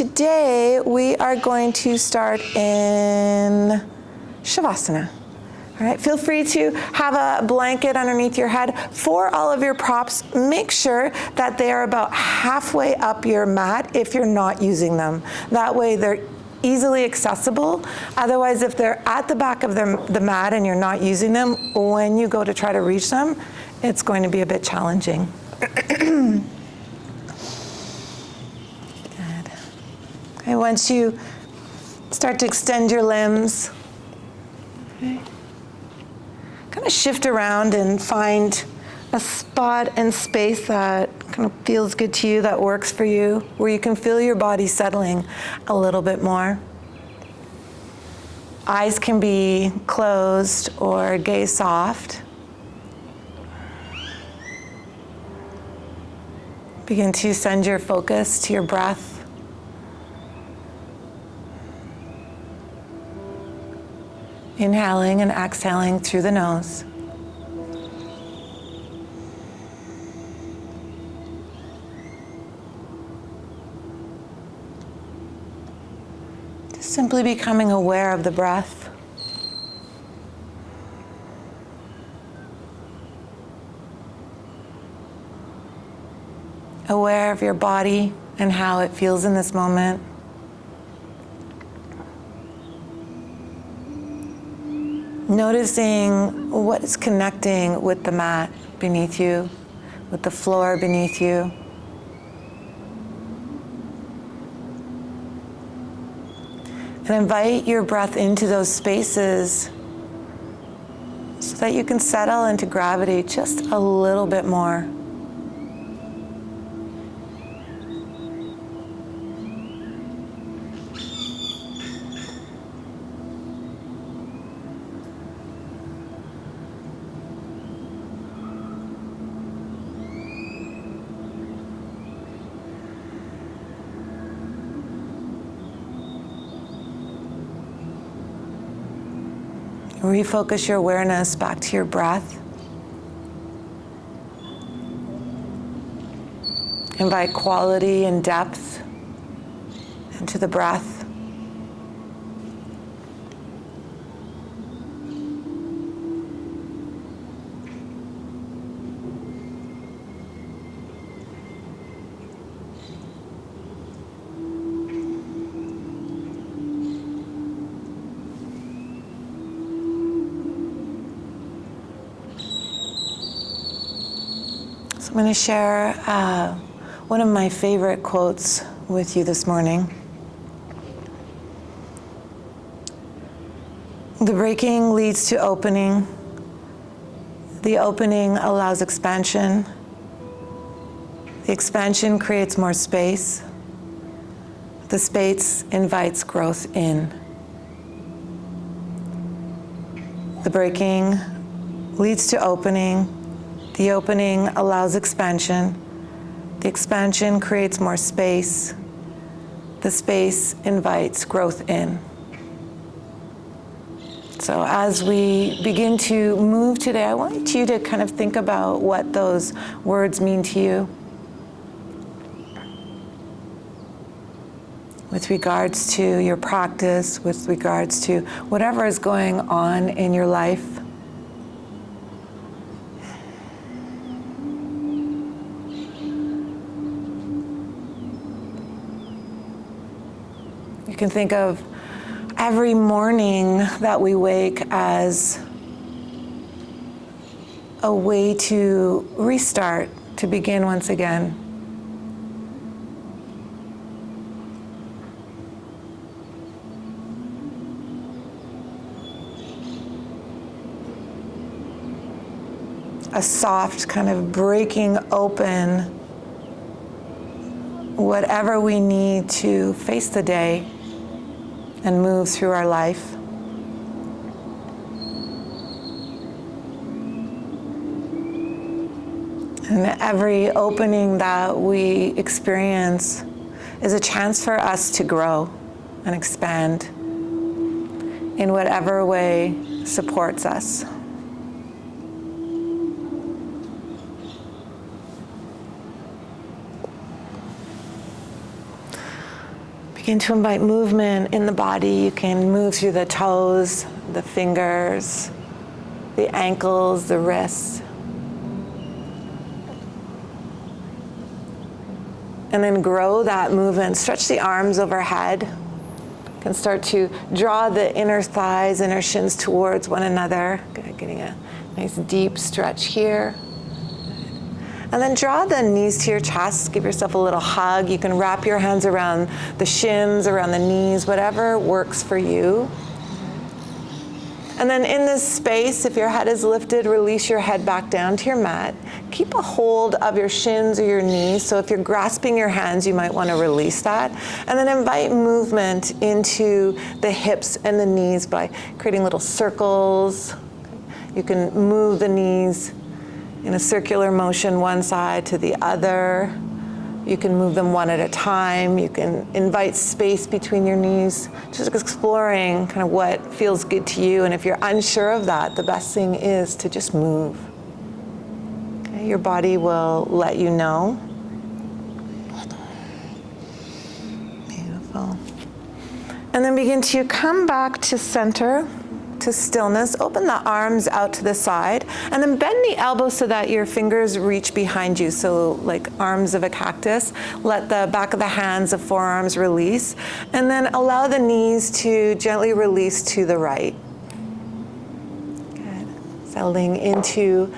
Today we are going to start in Shavasana. All right, feel free to have a blanket underneath your head. For all of your props, make sure that they are about halfway up your mat if you're not using them. That way they're easily accessible. Otherwise, if they're at the back of the mat and you're not using them, when you go to try to reach them, it's going to be a bit challenging. Good. Okay, once you start to extend your limbs, okay, kind of shift around and find a spot and space that kind of feels good to you, that works for you, where you can feel your body settling a little bit more. Eyes can be closed or gaze soft. Begin to send your focus to your breath. Inhaling and exhaling through the nose. Just simply becoming aware of the breath. Aware of your body and how it feels in this moment. Noticing what is connecting with the mat beneath you, with the floor beneath you. And invite your breath into those spaces so that you can settle into gravity just a little bit more. Refocus your awareness back to your breath. Invite quality and depth into the breath. I'm going to share one of my favorite quotes with you this morning. The breaking leads to opening. The opening allows expansion. The expansion creates more space. The space invites growth in. The breaking leads to opening. The opening allows expansion. The expansion creates more space. The space invites growth in. So as we begin to move today, I want you to kind of think about what those words mean to you with regards to your practice, with regards to whatever is going on in your life. You can think of every morning that we wake as a way to restart, to begin once again. A soft kind of breaking open whatever we need to face the day and move through our life. And every opening that we experience is a chance for us to grow and expand in whatever way supports us. Begin to invite movement in the body. You can move through the toes, the fingers, the ankles, the wrists. And then grow that movement. Stretch the arms overhead. You can start to draw the inner thighs, inner shins towards one another. Good, getting a nice deep stretch here. And then draw the knees to your chest. Give yourself a little hug. You can wrap your hands around the shins, around the knees, whatever works for you. And then in this space, if your head is lifted, release your head back down to your mat. Keep a hold of your shins or your knees. So if you're grasping your hands, you might want to release that. And then invite movement into the hips and the knees by creating little circles. You can move the knees in a circular motion, one side to the other. You can move them one at a time. You can invite space between your knees, just exploring kind of what feels good to you. And if you're unsure of that, the best thing is to just move. Okay, your body will let you know. Beautiful. And then begin to come back to center, to stillness. Open the arms out to the side, and then bend the elbows so that your fingers reach behind you, so like arms of a cactus. Let the back of the hands, the forearms release, and then allow the knees to gently release to the right. Good. Settling into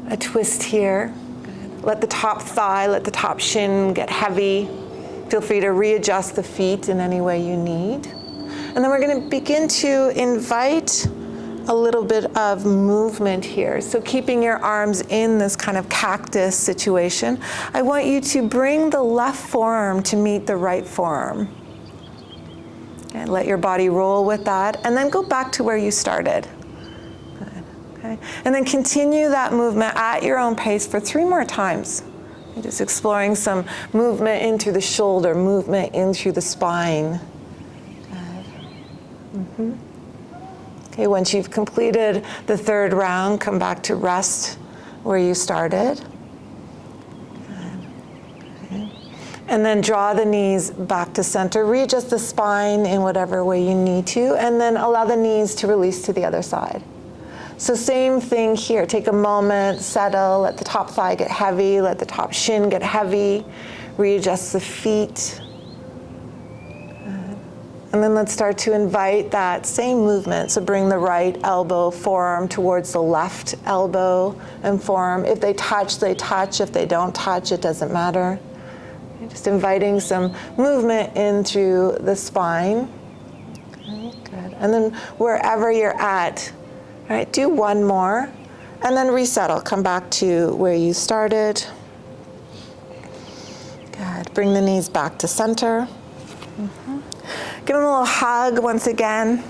a twist here. Good. Let the top thigh, let the top shin get heavy. Feel free to readjust the feet in any way you need. And then we're going to begin to invite a little bit of movement here. So keeping your arms in this kind of cactus situation, I want you to bring the left forearm to meet the right forearm. And let your body roll with that, and then go back to where you started. Good. Okay. And then continue that movement at your own pace for 3 more times. You're just exploring some movement in through the shoulder, movement in through the spine. Mm-hmm. Okay, once you've completed the 3rd round, come back to rest where you started. Okay. And then draw the knees back to center. Readjust the spine in whatever way you need to, and then allow the knees to release to the other side. So same thing here. Take a moment, settle, let the top thigh get heavy, let the top shin get heavy. Readjust the feet. And then let's start to invite that same movement. So bring the right elbow, forearm towards the left elbow and forearm. If they touch, they touch. If they don't touch, it doesn't matter. You're just inviting some movement in through the spine. Okay, good. And then wherever you're at, all right, do 1 more. And then resettle. Come back to where you started. Good. Bring the knees back to center. Mm-hmm. Give them a little hug once again.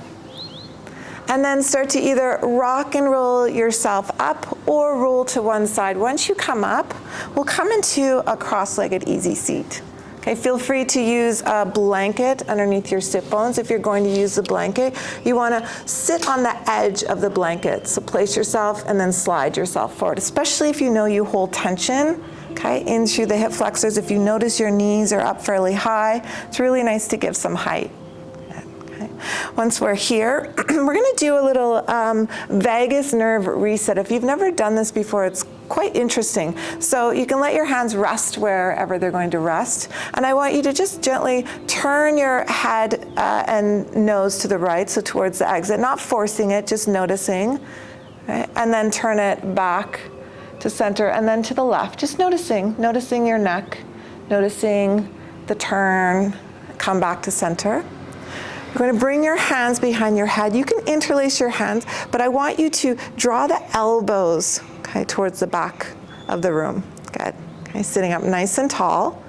And then start to either rock and roll yourself up or roll to one side. Once you come up, we'll come into a cross-legged easy seat. Okay, feel free to use a blanket underneath your sit bones. If you're going to use the blanket, you want to sit on the edge of the blanket. So place yourself and then slide yourself forward, especially if you know you hold tension. Okay, in through the hip flexors. If you notice your knees are up fairly high, it's really nice to give some height. Okay. Once we're here, we're going to do a little vagus nerve reset. If you've never done this before, it's quite interesting. So you can let your hands rest wherever they're going to rest. And I want you to just gently turn your head and nose to the right, so towards the exit, not forcing it, just noticing. Right? And then turn it back to center, and then to the left, just noticing your neck, noticing the turn, come back to center. You're going to bring your hands behind your head. You can interlace your hands, but I want you to draw the elbows, okay, towards the back of the room. Good. Okay, sitting up nice and tall.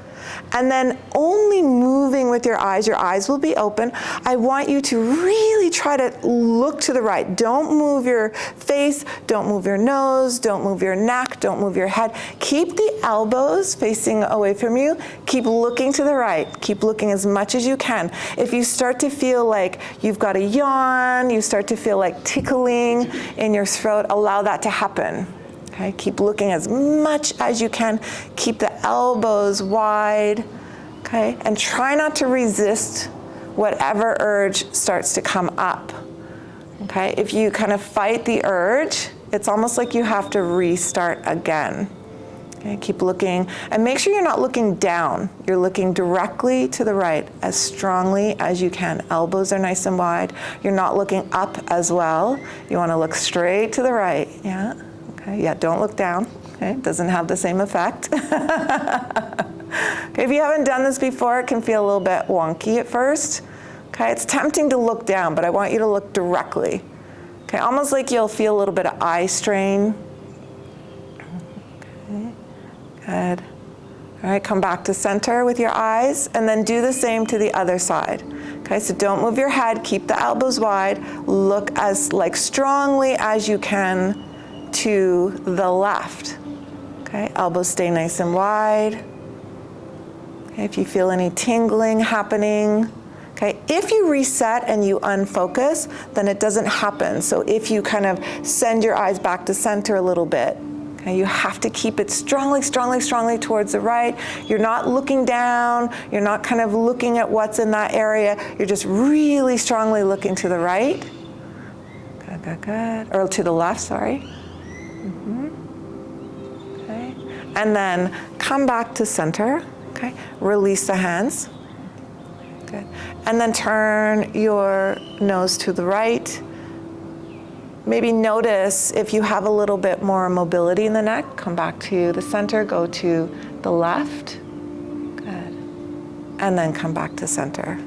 And then only moving with your eyes will be open. I want you to really try to look to the right. Don't move your face, don't move your nose, don't move your neck, don't move your head. Keep the elbows facing away from you. Keep looking to the right. Keep looking as much as you can. If you start to feel like you've got a yawn, you start to feel like tickling in your throat, allow that to happen. Okay, keep looking as much as you can. Keep the elbows wide. okay? And try not to resist whatever urge starts to come up, okay? If you kind of fight the urge, it's almost like you have to restart again. Okay, keep looking, and make sure you're not looking down. You're looking directly to the right as strongly as you can. Elbows are nice and wide. You're not looking up as well. You want to look straight to the right. Yeah, okay, yeah, don't look down. Okay, it doesn't have the same effect. Okay, if you haven't done this before, it can feel a little bit wonky at first. Okay, it's tempting to look down, but I want you to look directly. Okay, almost like you'll feel a little bit of eye strain. Good. All right, come back to center with your eyes, and then do the same to the other side. Okay, so don't move your head, keep the elbows wide, look as strongly as you can to the left. Okay, elbows stay nice and wide. Okay, if you feel any tingling happening. Okay, if you reset and you unfocus, then it doesn't happen. So if you kind of send your eyes back to center a little bit, okay, you have to keep it strongly, strongly, strongly towards the right. You're not looking down. You're not kind of looking at what's in that area. You're just really strongly looking to the right. Good, good, good. Or to the left, sorry. Okay. And then come back to center. Okay. Release the hands. Good. And then turn your nose to the right. Maybe notice if you have a little bit more mobility in the neck. Come back to the center, go to the left. Good. And then come back to center.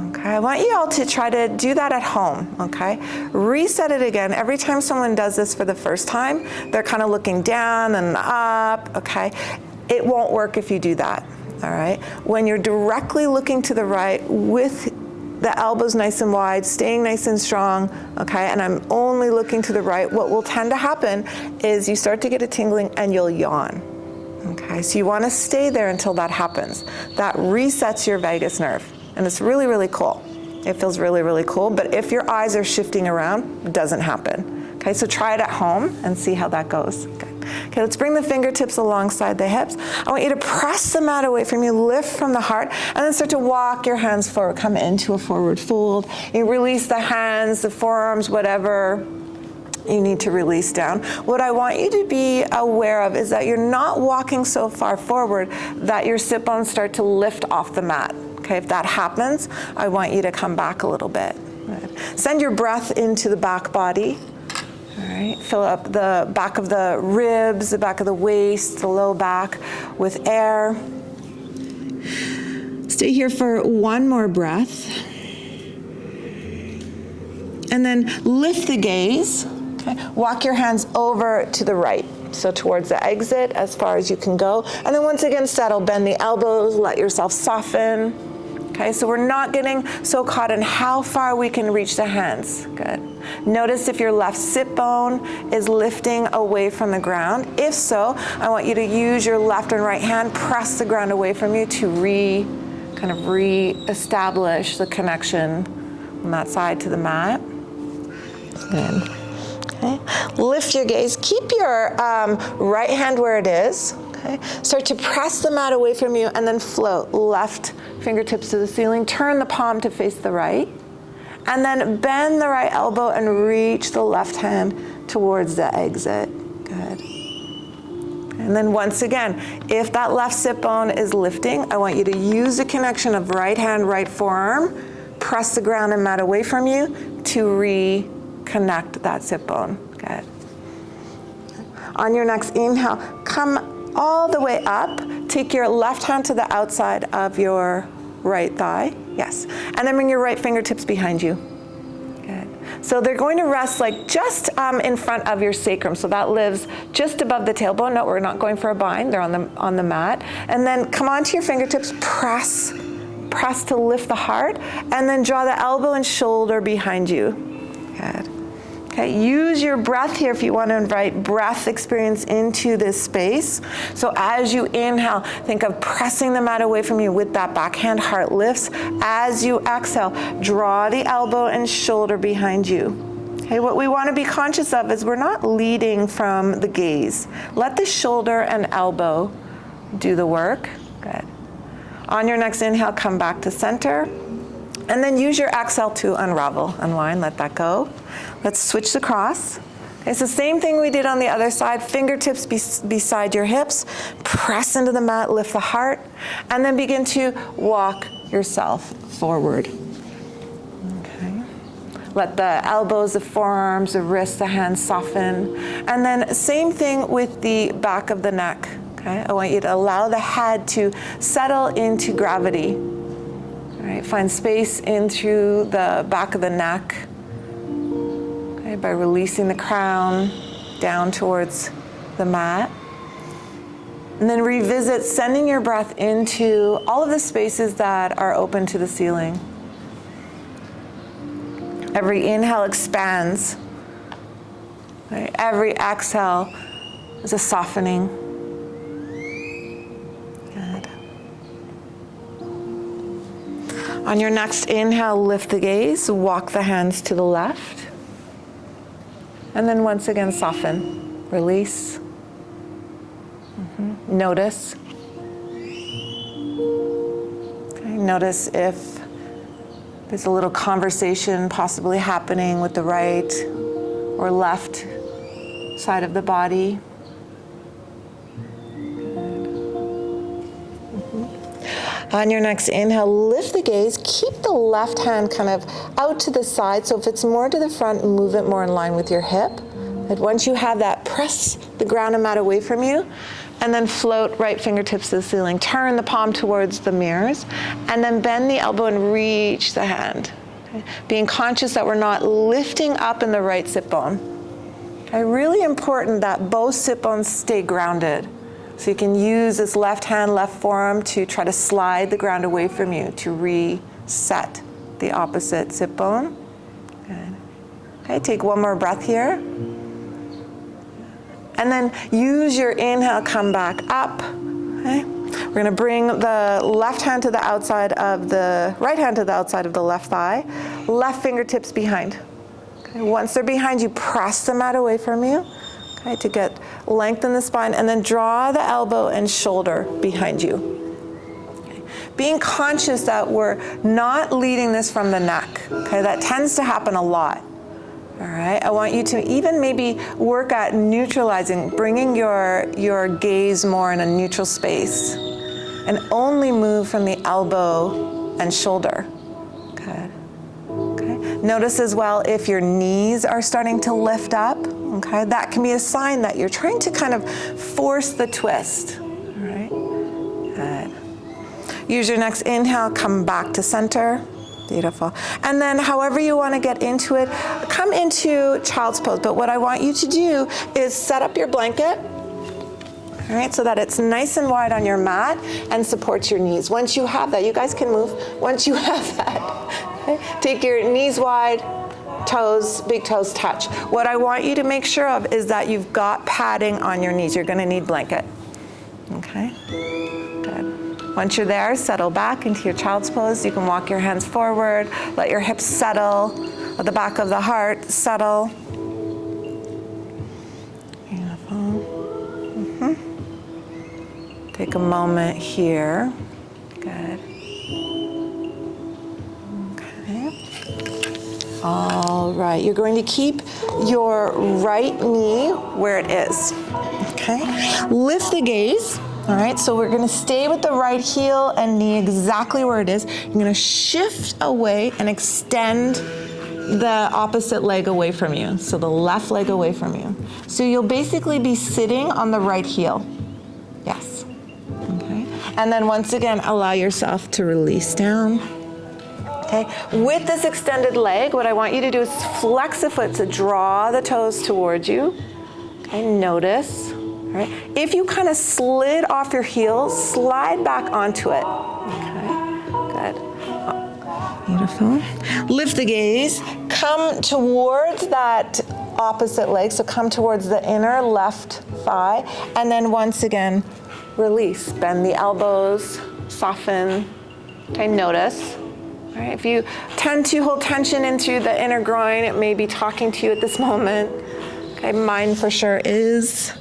Okay, I want you all to try to do that at home, okay? Reset it again. Every time someone does this for the first time, they're kind of looking down and up, okay? It won't work if you do that, all right? When you're directly looking to the right with the elbows nice and wide, staying nice and strong, okay? And I'm only looking to the right. What will tend to happen is you start to get a tingling and you'll yawn, okay? So you want to stay there until that happens. That resets your vagus nerve, and it's really, really cool. It feels really, really cool, but if your eyes are shifting around, it doesn't happen, okay? So try it at home and see how that goes. Okay, let's bring the fingertips alongside the hips. I want you to press the mat away from you, lift from the heart, and then start to walk your hands forward. Come into a forward fold. You release the hands, the forearms, whatever you need to release down. What I want you to be aware of is that you're not walking so far forward that your sit bones start to lift off the mat. Okay, if that happens, I want you to come back a little bit. Good. Send your breath into the back body. All right, fill up the back of the ribs, the back of the waist, the low back with air. Stay here for one more breath. And then lift the gaze. Okay. Walk your hands over to the right, so towards the exit as far as you can go. And then once again, settle, bend the elbows, let yourself soften. Okay, so we're not getting so caught in how far we can reach the hands. Good. Notice if your left sit bone is lifting away from the ground. If so, I want you to use your left and right hand, press the ground away from you to re-establish the connection on that side to the mat. Good. Okay. Lift your gaze. Keep your right hand where it is. Okay. Start to press the mat away from you and then float. Left fingertips to the ceiling. Turn the palm to face the right. And then bend the right elbow and reach the left hand towards the exit. Good. And then once again, if that left sit bone is lifting, I want you to use the connection of right hand, right forearm, press the ground and mat away from you to reconnect that sit bone. Good. On your next inhale, come all the way up. Take your left hand to the outside of your right thigh. Yes. And then bring your right fingertips behind you. Good. So they're going to rest like just in front of your sacrum. So that lives just above the tailbone. No, we're not going for a bind. They're on the mat. And then come onto your fingertips, press to lift the heart, and then draw the elbow and shoulder behind you. Good. Okay, use your breath here if you want to invite breath experience into this space. So as you inhale, think of pressing the mat away from you with that backhand, heart lifts. As you exhale, draw the elbow and shoulder behind you. Okay, what we want to be conscious of is we're not leading from the gaze. Let the shoulder and elbow do the work. Good. On your next inhale, come back to center. And then use your exhale to unravel, unwind, let that go. Let's switch the cross. It's the same thing we did on the other side. Fingertips beside your hips. Press into the mat, lift the heart. And then begin to walk yourself forward. Okay. Let the elbows, the forearms, the wrists, the hands soften. And then same thing with the back of the neck. Okay. I want you to allow the head to settle into gravity. All right. Find space into the back of the neck. By releasing the crown down towards the mat. And then revisit sending your breath into all of the spaces that are open to the ceiling. Every inhale expands. Right? Every exhale is a softening. Good. On your next inhale, lift the gaze, walk the hands to the left. And then once again, soften, release, notice. Okay. Notice if there's a little conversation possibly happening with the right or left side of the body. On your next inhale, lift the gaze. Keep the left hand kind of out to the side. So if it's more to the front, move it more in line with your hip. And once you have that, press the ground and mat away from you. And then float right fingertips to the ceiling. Turn the palm towards the mirrors. And then bend the elbow and reach the hand. Okay? Being conscious that we're not lifting up in the right sit bone. Okay? Really important that both sit bones stay grounded. So you can use this left hand, left forearm to try to slide the ground away from you to reset the opposite sit bone. Good. Okay, take one more breath here. And then use your inhale, come back up. Okay. We're gonna bring the left hand to the outside of the right hand to the outside of the left thigh. Left fingertips behind. Okay. Once they're behind you, press the mat away from you. Okay, to get length in the spine, and then draw the elbow and shoulder behind you. Okay. Being conscious that we're not leading this from the neck. Okay, that tends to happen a lot. All right, I want you to even maybe work at neutralizing, bringing your gaze more in a neutral space, and only move from the elbow and shoulder. Good. Okay. Notice as well if your knees are starting to lift up. Okay, that can be a sign that you're trying to kind of force the twist. All right. Good. Use your next inhale, come back to center. Beautiful. And then however you want to get into it, come into child's pose. But what I want you to do is set up your blanket, all right, so that it's nice and wide on your mat and supports your knees. Once you have that, you guys can move. Once you have that, okay, take your knees wide, toes, big toes touch. What I want you to make sure of is that you've got padding on your knees. You're going to need blanket. Okay? Good. Once you're there, settle back into your child's pose. You can walk your hands forward, let your hips settle, let the back of the heart settle. Beautiful. Take a moment here. Good. All right, you're going to keep your right knee where it is, okay? Lift the gaze, all right? So we're gonna stay with the right heel and knee exactly where it is. You're gonna shift away and extend the opposite leg away from you, so the left leg away from you. So you'll basically be sitting on the right heel, yes, okay? And then once again, allow yourself to release down. Okay, with this extended leg, what I want you to do is flex the foot, so draw the toes towards you. Okay, notice. All right. If you kind of slid off your heels, slide back onto it. Okay, good. Beautiful. Lift the gaze. Come towards that opposite leg, so come towards the inner left thigh, and then once again, release. Bend the elbows, soften. Okay, notice. All right, if you tend to hold tension into the inner groin, it may be talking to you at this moment. Okay, mine for sure is.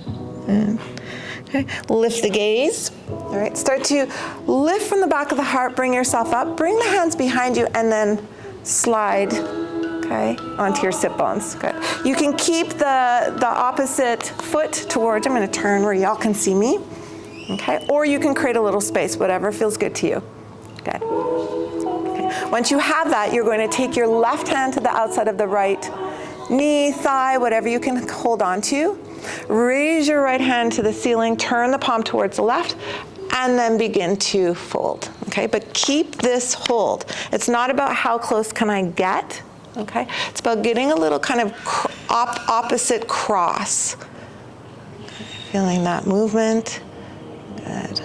Okay, Okay, lift the gaze. All right, start to lift from the back of the heart, bring yourself up, bring the hands behind you, and then slide, okay, onto your sit bones. Good. You can keep the opposite foot towards, I'm gonna turn where y'all can see me, okay? Or you can create a little space, whatever feels good to you. Good. Okay. Once you have that, you're going to take your left hand to the outside of the right knee, thigh, whatever you can hold on to. Raise your right hand to the ceiling, turn the palm towards the left, and then begin to fold, okay? But keep this hold. It's not about how close can I get, okay? It's about getting a little kind of opposite cross. Feeling that movement, good.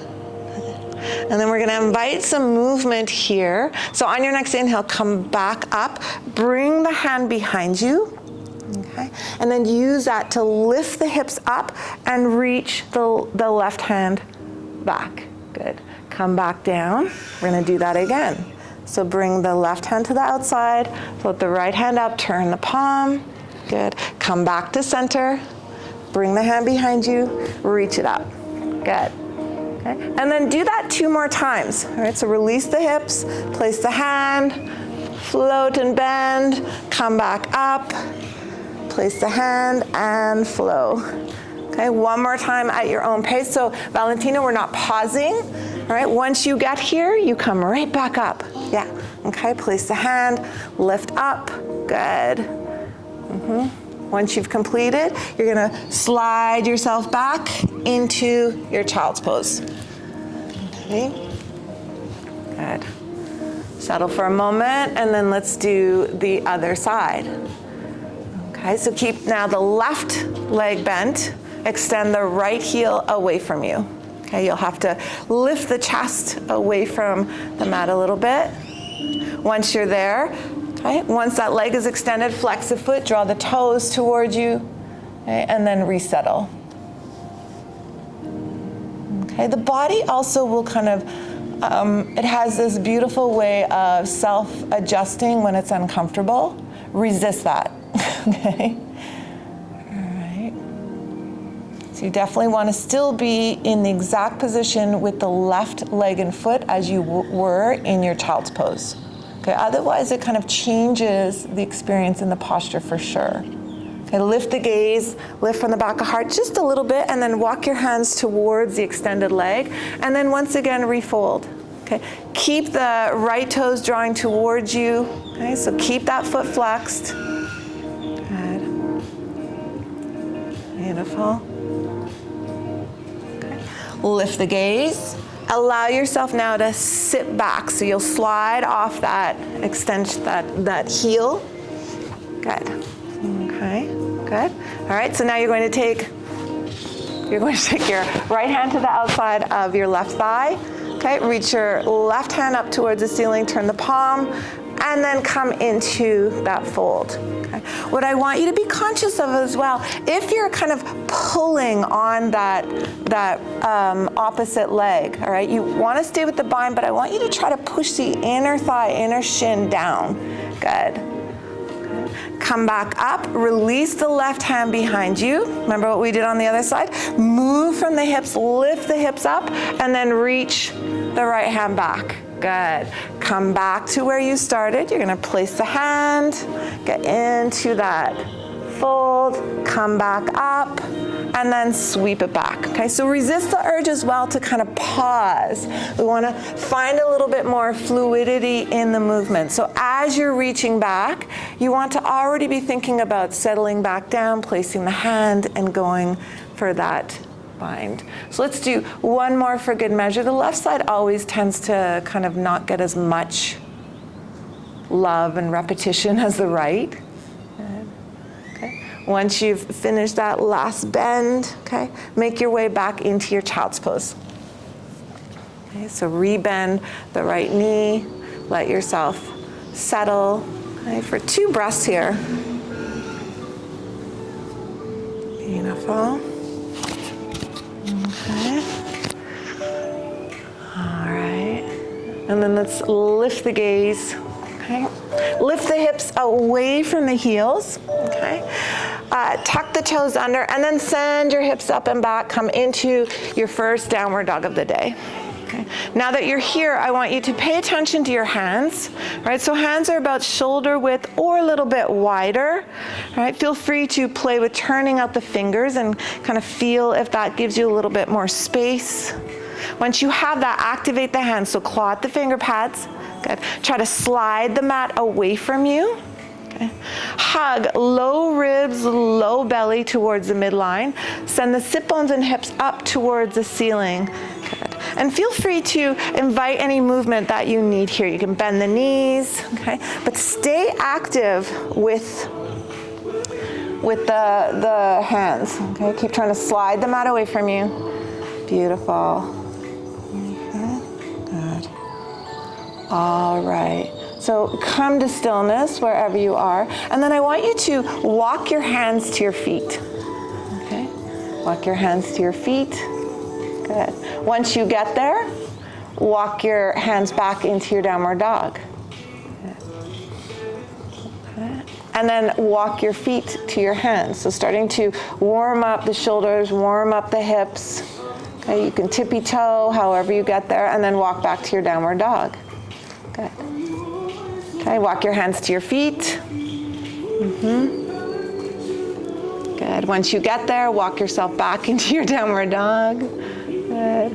And then we're gonna invite some movement here. So on your next inhale, come back up, bring the hand behind you, okay? And then use that to lift the hips up and reach the left hand back. Good. Come back down. We're gonna do that again. So bring the left hand to the outside, float the right hand up, turn the palm. Good. Come back to center. Bring the hand behind you, reach it up. Good. Okay. And then do that 2 more times. All right, so release the hips, place the hand, float and bend, come back up, place the hand and flow. Okay, 1 more time at your own pace. So Valentina, we're not pausing. All right, once you get here, you come right back up. Yeah, okay, place the hand, lift up, good. Once you've completed, you're gonna slide yourself back into your child's pose. Okay, good. Settle for a moment, and then let's do the other side. Okay, so keep now the left leg bent. Extend the right heel away from you. Okay, you'll have to lift the chest away from the mat a little bit. Once you're there, okay, once that leg is extended, flex the foot, draw the toes towards you, okay, and then resettle. Okay, the body also will kind of, it has this beautiful way of self-adjusting when it's uncomfortable. Resist that, okay? You definitely want to still be in the exact position with the left leg and foot as you were in your child's pose. Okay, otherwise it kind of changes the experience in the posture for sure. Okay, lift the gaze, lift from the back of heart just a little bit, and then walk your hands towards the extended leg, and then once again refold. Okay, keep the right toes drawing towards you. Okay, so keep that foot flexed. Good. Beautiful. Lift the gaze. Allow yourself now to sit back. So you'll slide off that extension, that heel. Good. Okay, good. All right, so now you're going to take your right hand to the outside of your left thigh. Okay, reach your left hand up towards the ceiling, turn the palm, and then come into that fold. Okay. What I want you to be conscious of as well, if you're kind of pulling on that opposite leg, all right, you want to stay with the bind, but I want you to try to push the inner thigh, inner shin down. Good. Okay. Come back up, release the left hand behind you. Remember what we did on the other side? Move from the hips, lift the hips up, and then reach the right hand back. Good. Come back to where you started. You're gonna place the hand, get into that fold, come back up, and then sweep it back. Okay, so resist the urge as well to kind of pause. We wanna find a little bit more fluidity in the movement. So as you're reaching back, you want to already be thinking about settling back down, placing the hand, and going for that bind. So let's do 1 more for good measure. The left side always tends to kind of not get as much love and repetition as the right. Okay. Once you've finished that last bend, okay, make your way back into your child's pose. Okay, so rebend the right knee, let yourself settle. Okay, for 2 breaths here. Beautiful. Okay. All right. And then let's lift the gaze. Okay. Lift the hips away from the heels. Okay. tuck the toes under, and then send your hips up and back. Come into your first downward dog of the day. Okay. Now that you're here, I want you to pay attention to your hands, right? So hands are about shoulder width or a little bit wider, right? Feel free to play with turning out the fingers and kind of feel if that gives you a little bit more space. Once you have that, activate the hands. So claw at the finger pads. Good. Try to slide the mat away from you. Okay. Hug low ribs, low belly towards the midline. Send the sit bones and hips up towards the ceiling. Good. And feel free to invite any movement that you need here. You can bend the knees, okay? But stay active with the hands, okay? Keep trying to slide the mat away from you. Beautiful. Okay. Good. All right. So come to stillness wherever you are. And then I want you to walk your hands to your feet. Okay? Walk your hands to your feet. Good. Once you get there, walk your hands back into your downward dog. Okay. And then walk your feet to your hands. So starting to warm up the shoulders, warm up the hips. Okay, you can tippy toe, however you get there, and then walk back to your downward dog. Good. Okay, walk your hands to your feet. Good. Once you get there, walk yourself back into your downward dog. Good.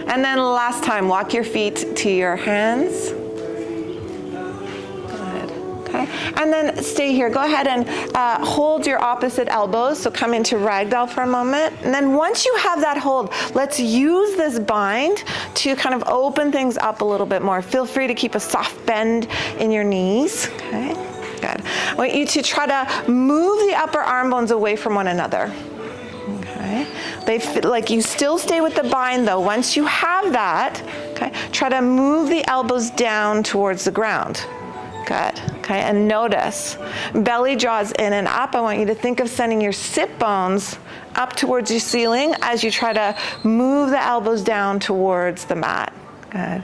And then last time, walk your feet to your hands. Good. Okay. And then stay here. Go ahead and hold your opposite elbows. So come into ragdoll for a moment. And then once you have that hold, let's use this bind to kind of open things up a little bit more. Feel free to keep a soft bend in your knees. Okay. Good. I want you to try to move the upper arm bones away from one another. Okay. They feel like you still stay with the bind though. Once you have that, okay, try to move the elbows down towards the ground. Good. Okay, and notice belly draws in and up. I want you to think of sending your sit bones up towards your ceiling as you try to move the elbows down towards the mat. Good.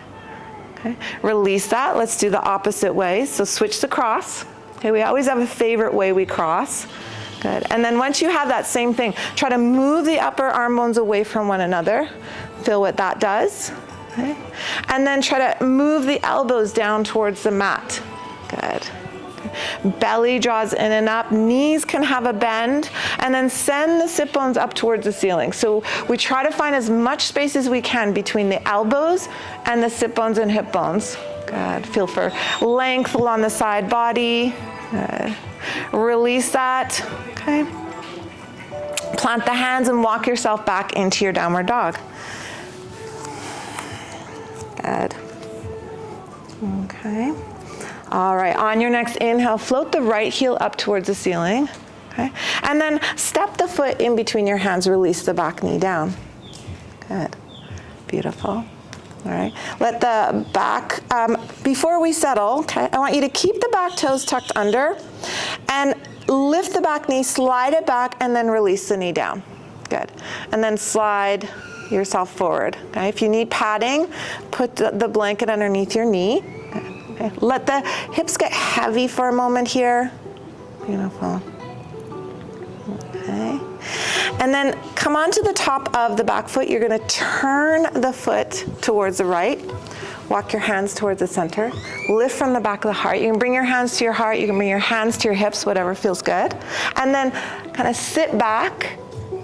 Okay. Release that. Let's do the opposite way. So switch the cross. Okay, we always have a favorite way we cross. Good. And then once you have that same thing, try to move the upper arm bones away from one another. Feel what that does. Okay. And then try to move the elbows down towards the mat. Good. Okay. Belly draws in and up. Knees can have a bend. And then send the sit bones up towards the ceiling. So we try to find as much space as we can between the elbows and the sit bones and hip bones. Good. Feel for length along the side body. Good. Release that. Okay. Plant the hands and walk yourself back into your downward dog. Good. Okay. All right. On your next inhale, float the right heel up towards the ceiling. Okay. And then step the foot in between your hands. Release the back knee down. Good. Beautiful. All right. Let the back, before we settle, okay, I want you to keep the back toes tucked under and lift the back knee, slide it back, and then release the knee down. Good. And then slide yourself forward. Okay. If you need padding, put the blanket underneath your knee. Okay. Let the hips get heavy for a moment here. Beautiful. Okay. And then come onto the top of the back foot. You're going to turn the foot towards the right. Walk your hands towards the center. Lift from the back of the heart. You can bring your hands to your heart. You can bring your hands to your hips, whatever feels good. And then kind of sit back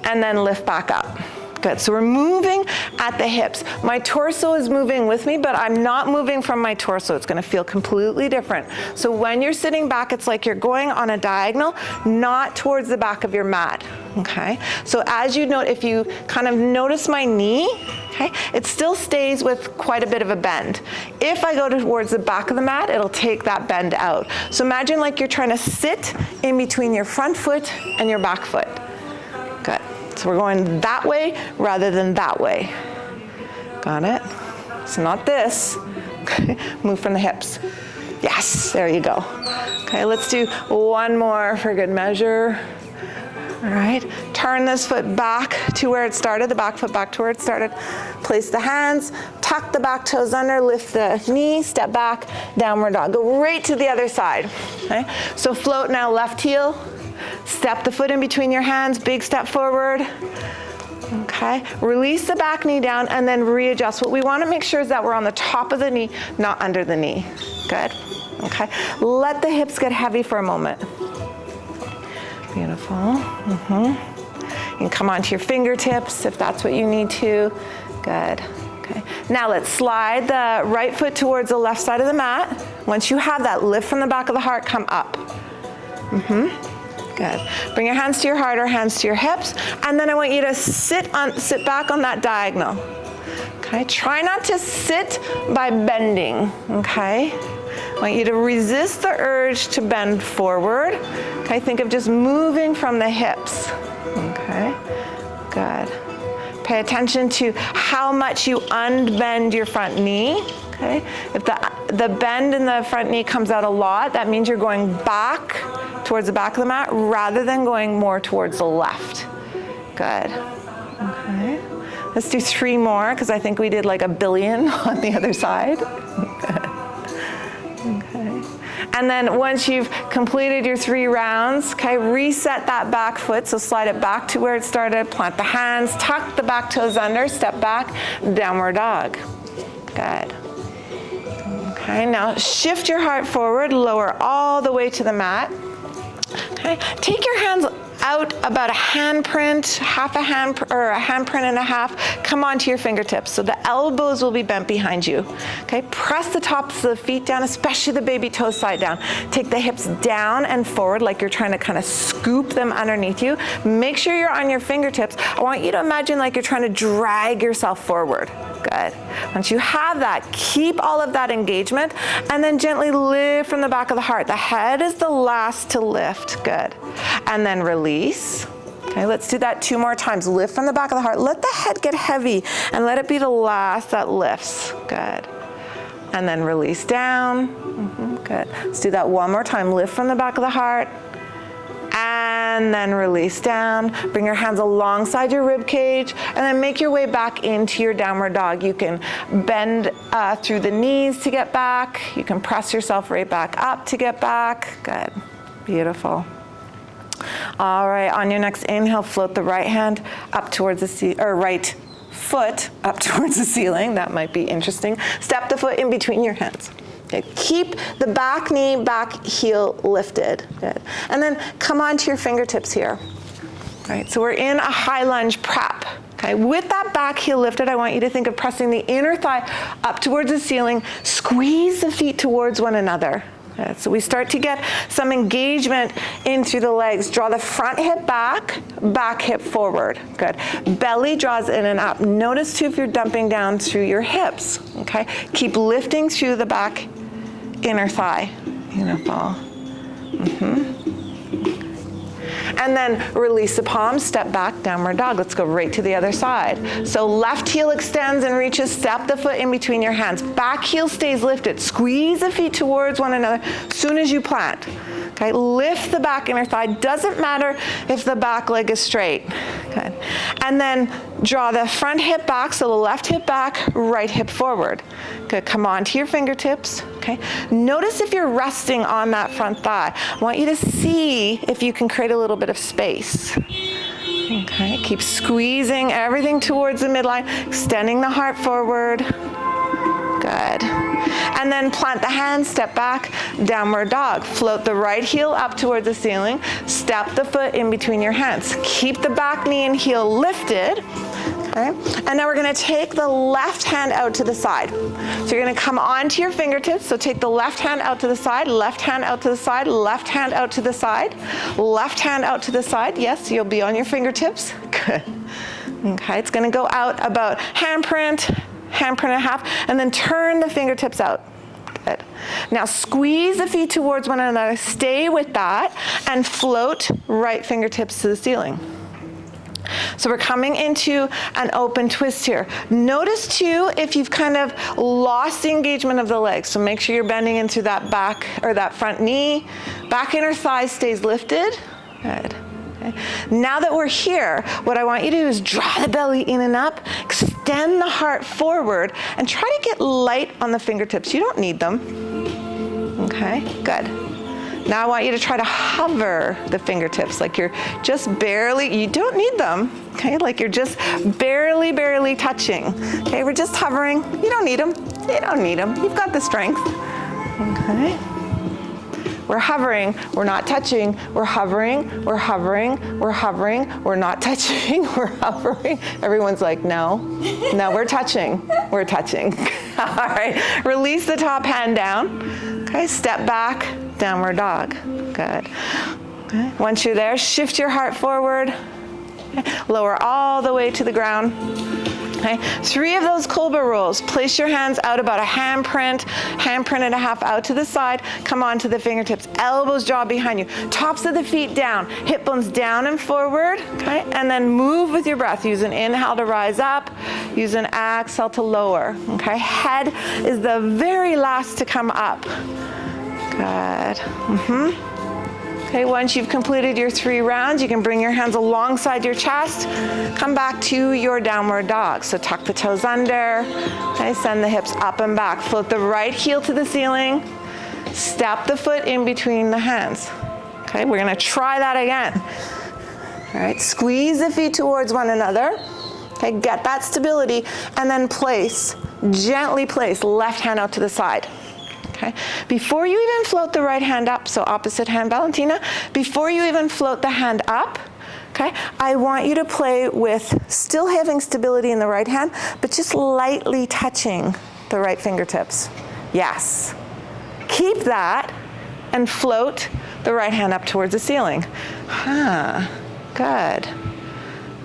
and then lift back up. Good. So we're moving at the hips. My torso is moving with me, but I'm not moving from my torso. It's going to feel completely different. So when you're sitting back, it's like you're going on a diagonal, not towards the back of your mat. Okay. So as you note, if you kind of notice my knee, okay, it still stays with quite a bit of a bend. If I go towards the back of the mat, it'll take that bend out. So imagine like you're trying to sit in between your front foot and your back foot. Good. So we're going that way rather than that way. Got it? So not this. Okay. Move from the hips. Yes, there you go. Okay, let's do one more for good measure. All right, turn this foot back to where it started, the back foot back to where it started. Place the hands, tuck the back toes under, lift the knee, step back, downward dog. Go right to the other side. Okay? So float now, left heel, Step the foot in between your hands, big step forward. Okay, release the back knee down and then readjust. What we want to make sure is that we're on the top of the knee, not under the knee. Good. Okay, let the hips get heavy for a moment. Beautiful. You can come onto your fingertips if that's what you need to. Good. Okay. Now let's slide the right foot towards the left side of the mat. Once you have that, lift from the back of the heart, come up. Good. Bring your hands to your heart or hands to your hips, and then I want you to sit back on that diagonal. Okay. Try not to sit by bending. Okay. I want you to resist the urge to bend forward. Okay. Think of just moving from the hips. Okay. Good. Pay attention to how much you unbend your front knee. Okay. If the bend in the front knee comes out a lot, that means you're going back towards the back of the mat rather than going more towards the left. Good. Okay. Let's do 3 more because I think we did like a billion on the other side. Good. Okay. And then once you've completed your 3 rounds, okay, reset that back foot. So slide it back to where it started, plant the hands, tuck the back toes under, step back, downward dog. Good. Okay, now shift your heart forward, lower all the way to the mat. Okay, take your hands out about a handprint, half a hand, or a handprint and a half. Come onto your fingertips. So the elbows will be bent behind you. Okay, press the tops of the feet down, especially the baby toe side down. Take the hips down and forward like you're trying to kind of scoop them underneath you. Make sure you're on your fingertips. I want you to imagine like you're trying to drag yourself forward. Good. Once you have that, keep all of that engagement and then gently lift from the back of the heart. The head is the last to lift. Good. And then release. Okay, let's do that 2 more times. Lift from the back of the heart. Let the head get heavy and let it be the last that lifts. Good. And then release down. Good. Let's do that 1 more time. Lift from the back of the heart. And then release down. Bring your hands alongside your rib cage and then make your way back into your downward dog. You can bend through the knees to get back. You can press yourself right back up to get back. Good. Beautiful. All right, on your next inhale, float the right hand up towards the right foot up towards the ceiling. That might be interesting. Step the foot in between your hands. Okay, keep the back knee, back heel lifted. Good. And then come onto your fingertips here. All right, so we're in a high lunge prep. Okay, with that back heel lifted, I want you to think of pressing the inner thigh up towards the ceiling. Squeeze the feet towards one another. Good. So we start to get some engagement in through the legs. Draw the front hip back, back hip forward. Good. Belly draws in and up. Notice too if you're dumping down through your hips. Okay. Keep lifting through the back inner thigh. Beautiful. And then release the palms, step back, downward dog. Let's go right to the other side. So left heel extends and reaches, step the foot in between your hands. Back heel stays lifted. Squeeze the feet towards one another as soon as you plant. Okay, lift the back inner thigh. Doesn't matter if the back leg is straight. Good. And then draw the front hip back, so the left hip back, right hip forward. Good, come on to your fingertips. Okay, notice if you're resting on that front thigh. I want you to see if you can create a little bit of space. Okay, keep squeezing everything towards the midline, extending the heart forward. Good. And then plant the hands, step back, downward dog. Float the right heel up towards the ceiling. Step the foot in between your hands. Keep the back knee and heel lifted. Okay. And now we're going to take the left hand out to the side. So you're going to come onto your fingertips. So take the left hand out to the side, left hand out to the side, left hand out to the side, left hand out to the side. Yes, you'll be on your fingertips. Good. Okay, it's going to go out about handprint and a half, and then turn the fingertips out. Good. Now squeeze the feet towards one another, stay with that, and float right fingertips to the ceiling. So we're coming into an open twist here. Notice too if you've kind of lost the engagement of the legs. So make sure you're bending into that back or that front knee. Back inner thigh stays lifted. Good. Okay. Now that we're here, what I want you to do is draw the belly in and up, extend the heart forward, and try to get light on the fingertips. You don't need them. Okay, good. Now I want you to try to hover the fingertips like you're just barely, you don't need them, okay? Like you're just barely touching, okay? We're just hovering. You don't need them. You don't need them. You've got the strength, okay? We're hovering, we're not touching, we're hovering, we're hovering, we're hovering, we're not touching, we're hovering. Everyone's like, no, we're touching, we're touching. All right, release the top hand down. Okay, step back, downward dog. Good. Okay. Once you're there, shift your heart forward. Okay. Lower all the way to the ground. Okay. 3 of those Cobra rolls. Place your hands out about a handprint and a half out to the side. Come onto the fingertips. Elbows draw behind you. Tops of the feet down. Hip bones down and forward. Okay. And then move with your breath. Use an inhale to rise up. Use an exhale to lower. Okay. Head is the very last to come up. Good. Okay, once you've completed your 3 rounds, you can bring your hands alongside your chest. Come back to your downward dog. So tuck the toes under. Okay, send the hips up and back. Float the right heel to the ceiling. Step the foot in between the hands. Okay, we're gonna try that again. All right, squeeze the feet towards one another. Okay, get that stability, and then place, gently place, left hand out to the side. Okay. Before you even float the right hand up, so opposite hand, Valentina, before you even float the hand up, okay, I want you to play with still having stability in the right hand, but just lightly touching the right fingertips. Yes. Keep that and float the right hand up towards the ceiling. Good.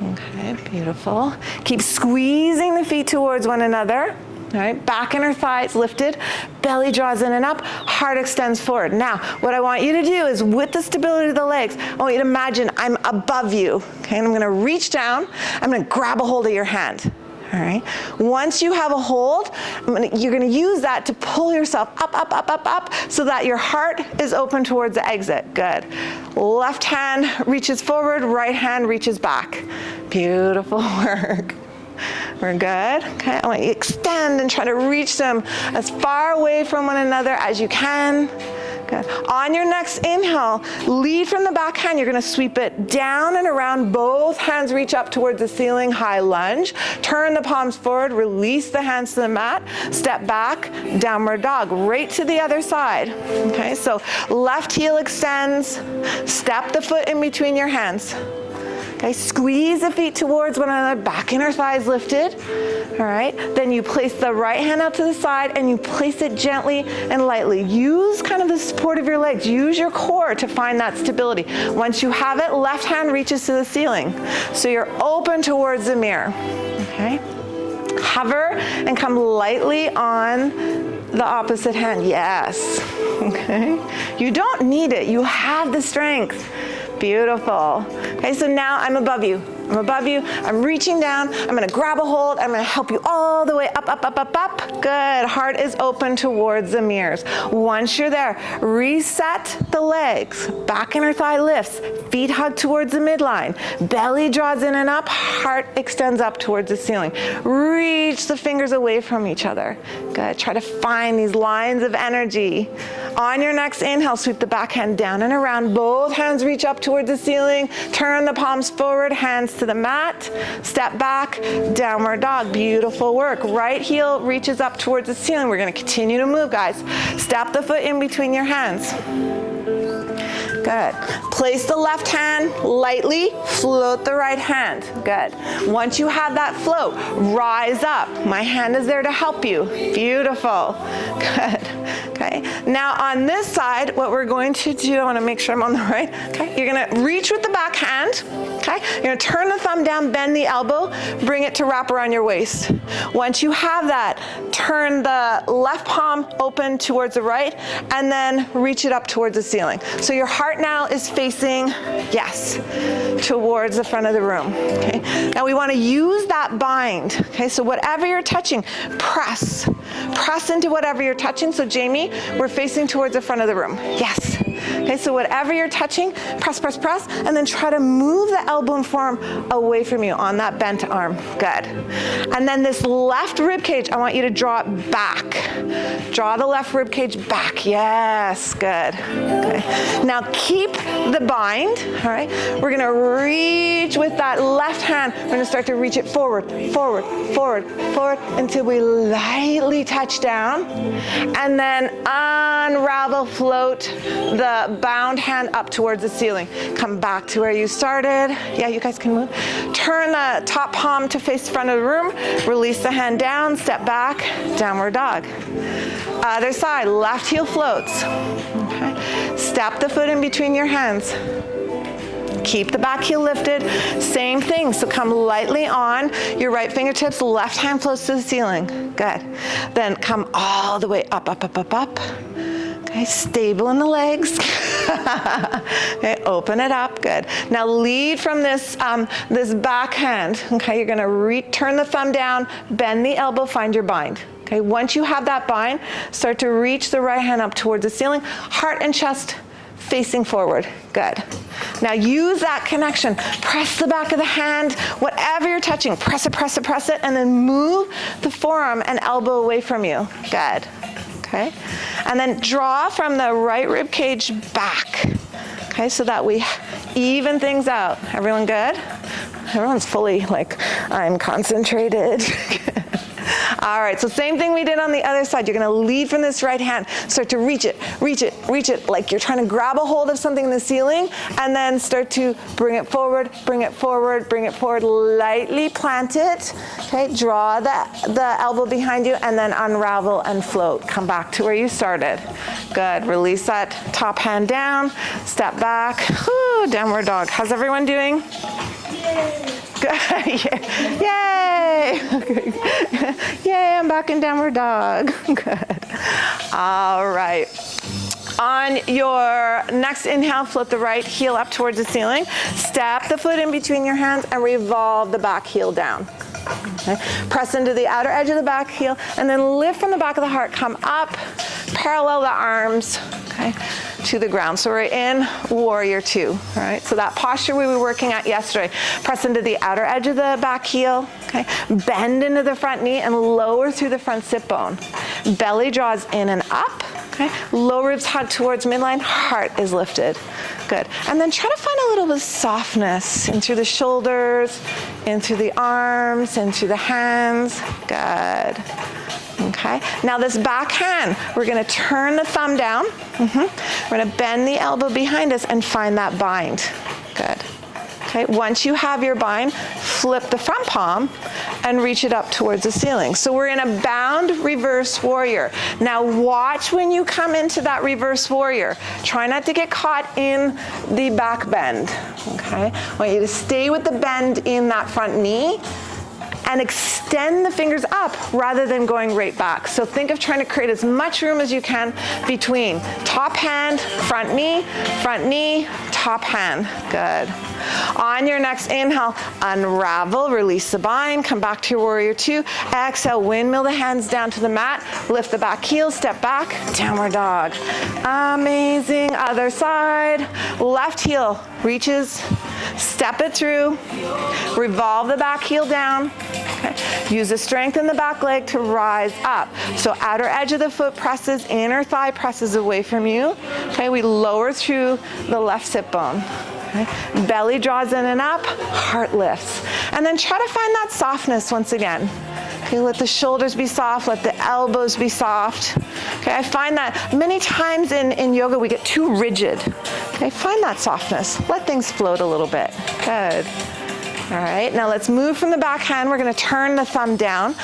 Okay, beautiful. Keep squeezing the feet towards one another. All right, back inner thighs lifted, belly draws in and up, heart extends forward. Now, what I want you to do is with the stability of the legs, I want you to imagine I'm above you, okay? And I'm gonna reach down, I'm gonna grab a hold of your hand, all right? Once you have a hold, you're gonna use that to pull yourself up, so that your heart is open towards the exit. Good. Left hand reaches forward, right hand reaches back. Beautiful work. We're good. Okay, I want you to extend and try to reach them as far away from one another as you can. Good. On your next inhale, lead from the back hand. You're gonna sweep it down and around. Both hands reach up towards the ceiling, high lunge. Turn the palms forward, release the hands to the mat. Step back, downward dog, right to the other side. Okay, so left heel extends. Step the foot in between your hands. Okay, squeeze the feet towards one another, back inner thighs lifted. All right, then you place the right hand out to the side and you place it gently and lightly. Use kind of the support of your legs. Use your core to find that stability. Once you have it, left hand reaches to the ceiling. So you're open towards the mirror, okay? Hover and come lightly on the opposite hand, yes, okay? You don't need it, you have the strength. Beautiful. Okay, so now I'm above you. I'm above you, I'm reaching down, I'm gonna grab a hold, I'm gonna help you all the way up. Good, heart is open towards the mirrors. Once you're there, reset the legs, back inner thigh lifts, feet hug towards the midline, belly draws in and up, heart extends up towards the ceiling. Reach the fingers away from each other. Good, try to find these lines of energy. On your next inhale, sweep the back hand down and around, both hands reach up towards the ceiling, turn the palms forward, hands to the mat, step back, downward dog. Beautiful work. Right heel reaches up towards the ceiling. We're going to continue to move, guys. Step the foot in between your hands. Good. Place the left hand lightly, float the right hand. Good. Once you have that float, rise up. My hand is there to help you. Beautiful. Good. Okay. Now on this side, what we're going to do, I want to make sure I'm on the right. Okay. You're going to reach with the back hand. Okay. You're going to turn the thumb down, bend the elbow, bring it to wrap around your waist. Once you have that, turn the left palm open towards the right, and then reach it up towards the ceiling. So your heart now is facing, yes, towards the front of the room. Okay. Now we want to use that bind. Okay. So whatever you're touching, press into whatever you're touching. So Jamie, we're facing towards the front of the room. Yes. Okay, so whatever you're touching, press, press, press, and then try to move the elbow and forearm away from you on that bent arm. Good. And then this left rib cage, I want you to draw it back. Draw the left rib cage back. Yes, good. Okay. Now keep the bind, all right? We're gonna reach with that left hand. We're gonna start to reach it forward, forward, forward, forward, until we lightly touch down. And then unravel, float the bound hand up towards the ceiling. Come back to where you started. Yeah, you guys can move. Turn the top palm to face the front of the room. Release the hand down, step back, downward dog. Other side, left heel floats. Okay. Step the foot in between your hands. Keep the back heel lifted. Same thing, so come lightly on your right fingertips, left hand floats to the ceiling. Good. Then come all the way up, up, up, up, up. Okay, stable in the legs. Okay, open it up, good. Now lead from this, this back hand. Okay, you're gonna turn the thumb down, bend the elbow, find your bind. Okay, once you have that bind, start to reach the right hand up towards the ceiling, heart and chest facing forward, good. Now use that connection. Press the back of the hand, whatever you're touching, press it, press it, press it, and then move the forearm and elbow away from you, good. Okay, and then draw from the right rib cage back, okay, so that we even things out. Everyone good? Everyone's fully like, I'm concentrated. All right, so same thing we did on the other side. You're gonna lead from this right hand, start to reach it, reach it, reach it, like you're trying to grab a hold of something in the ceiling, and then start to bring it forward, bring it forward, bring it forward, lightly plant it, okay? Draw the elbow behind you, and then unravel and float. Come back to where you started. Good, release that top hand down, step back, whoo, downward dog. How's everyone doing? Good. Yay! Yay, I'm back in downward dog. Good. All right. On your next inhale, float the right heel up towards the ceiling. Step the foot in between your hands and revolve the back heel down. Okay. Press into the outer edge of the back heel and then lift from the back of the heart. Come up, parallel the arms, okay, to the ground. So we're in warrior two, all right? So that posture we were working at yesterday. Press into the outer edge of the back heel, okay? Bend into the front knee and lower through the front sit bone. Belly draws in and up, okay? Low ribs hug towards midline, heart is lifted. Good. And then try to find a little bit of softness in through the shoulders, in through the arms, in through the hands. Good. Okay, now this back hand, we're gonna turn the thumb down. We're gonna bend the elbow behind us and find that bind. Good. Okay, once you have your bind, flip the front palm and reach it up towards the ceiling. So we're in a bound reverse warrior. Now watch when you come into that reverse warrior. Try not to get caught in the back bend, okay? I want you to stay with the bend in that front knee and extend the fingers up rather than going right back. So think of trying to create as much room as you can between top hand, front knee, top hand. Good. On your next inhale, unravel, release the bind, come back to your warrior two. Exhale, windmill the hands down to the mat, lift the back heel, step back, downward dog. Amazing. Other side, left heel reaches, step it through, revolve the back heel down. Okay. Use the strength in the back leg to rise up. So outer edge of the foot presses, inner thigh presses away from you. Okay, we lower through the left sit bone. Okay. Belly draws in and up, heart lifts. And then try to find that softness once again. Okay, let the shoulders be soft, let the elbows be soft. Okay, I find that many times in yoga we get too rigid. Okay, find that softness. Let things float a little bit. Good. All right, now let's move from the back hand. We're gonna turn the thumb down,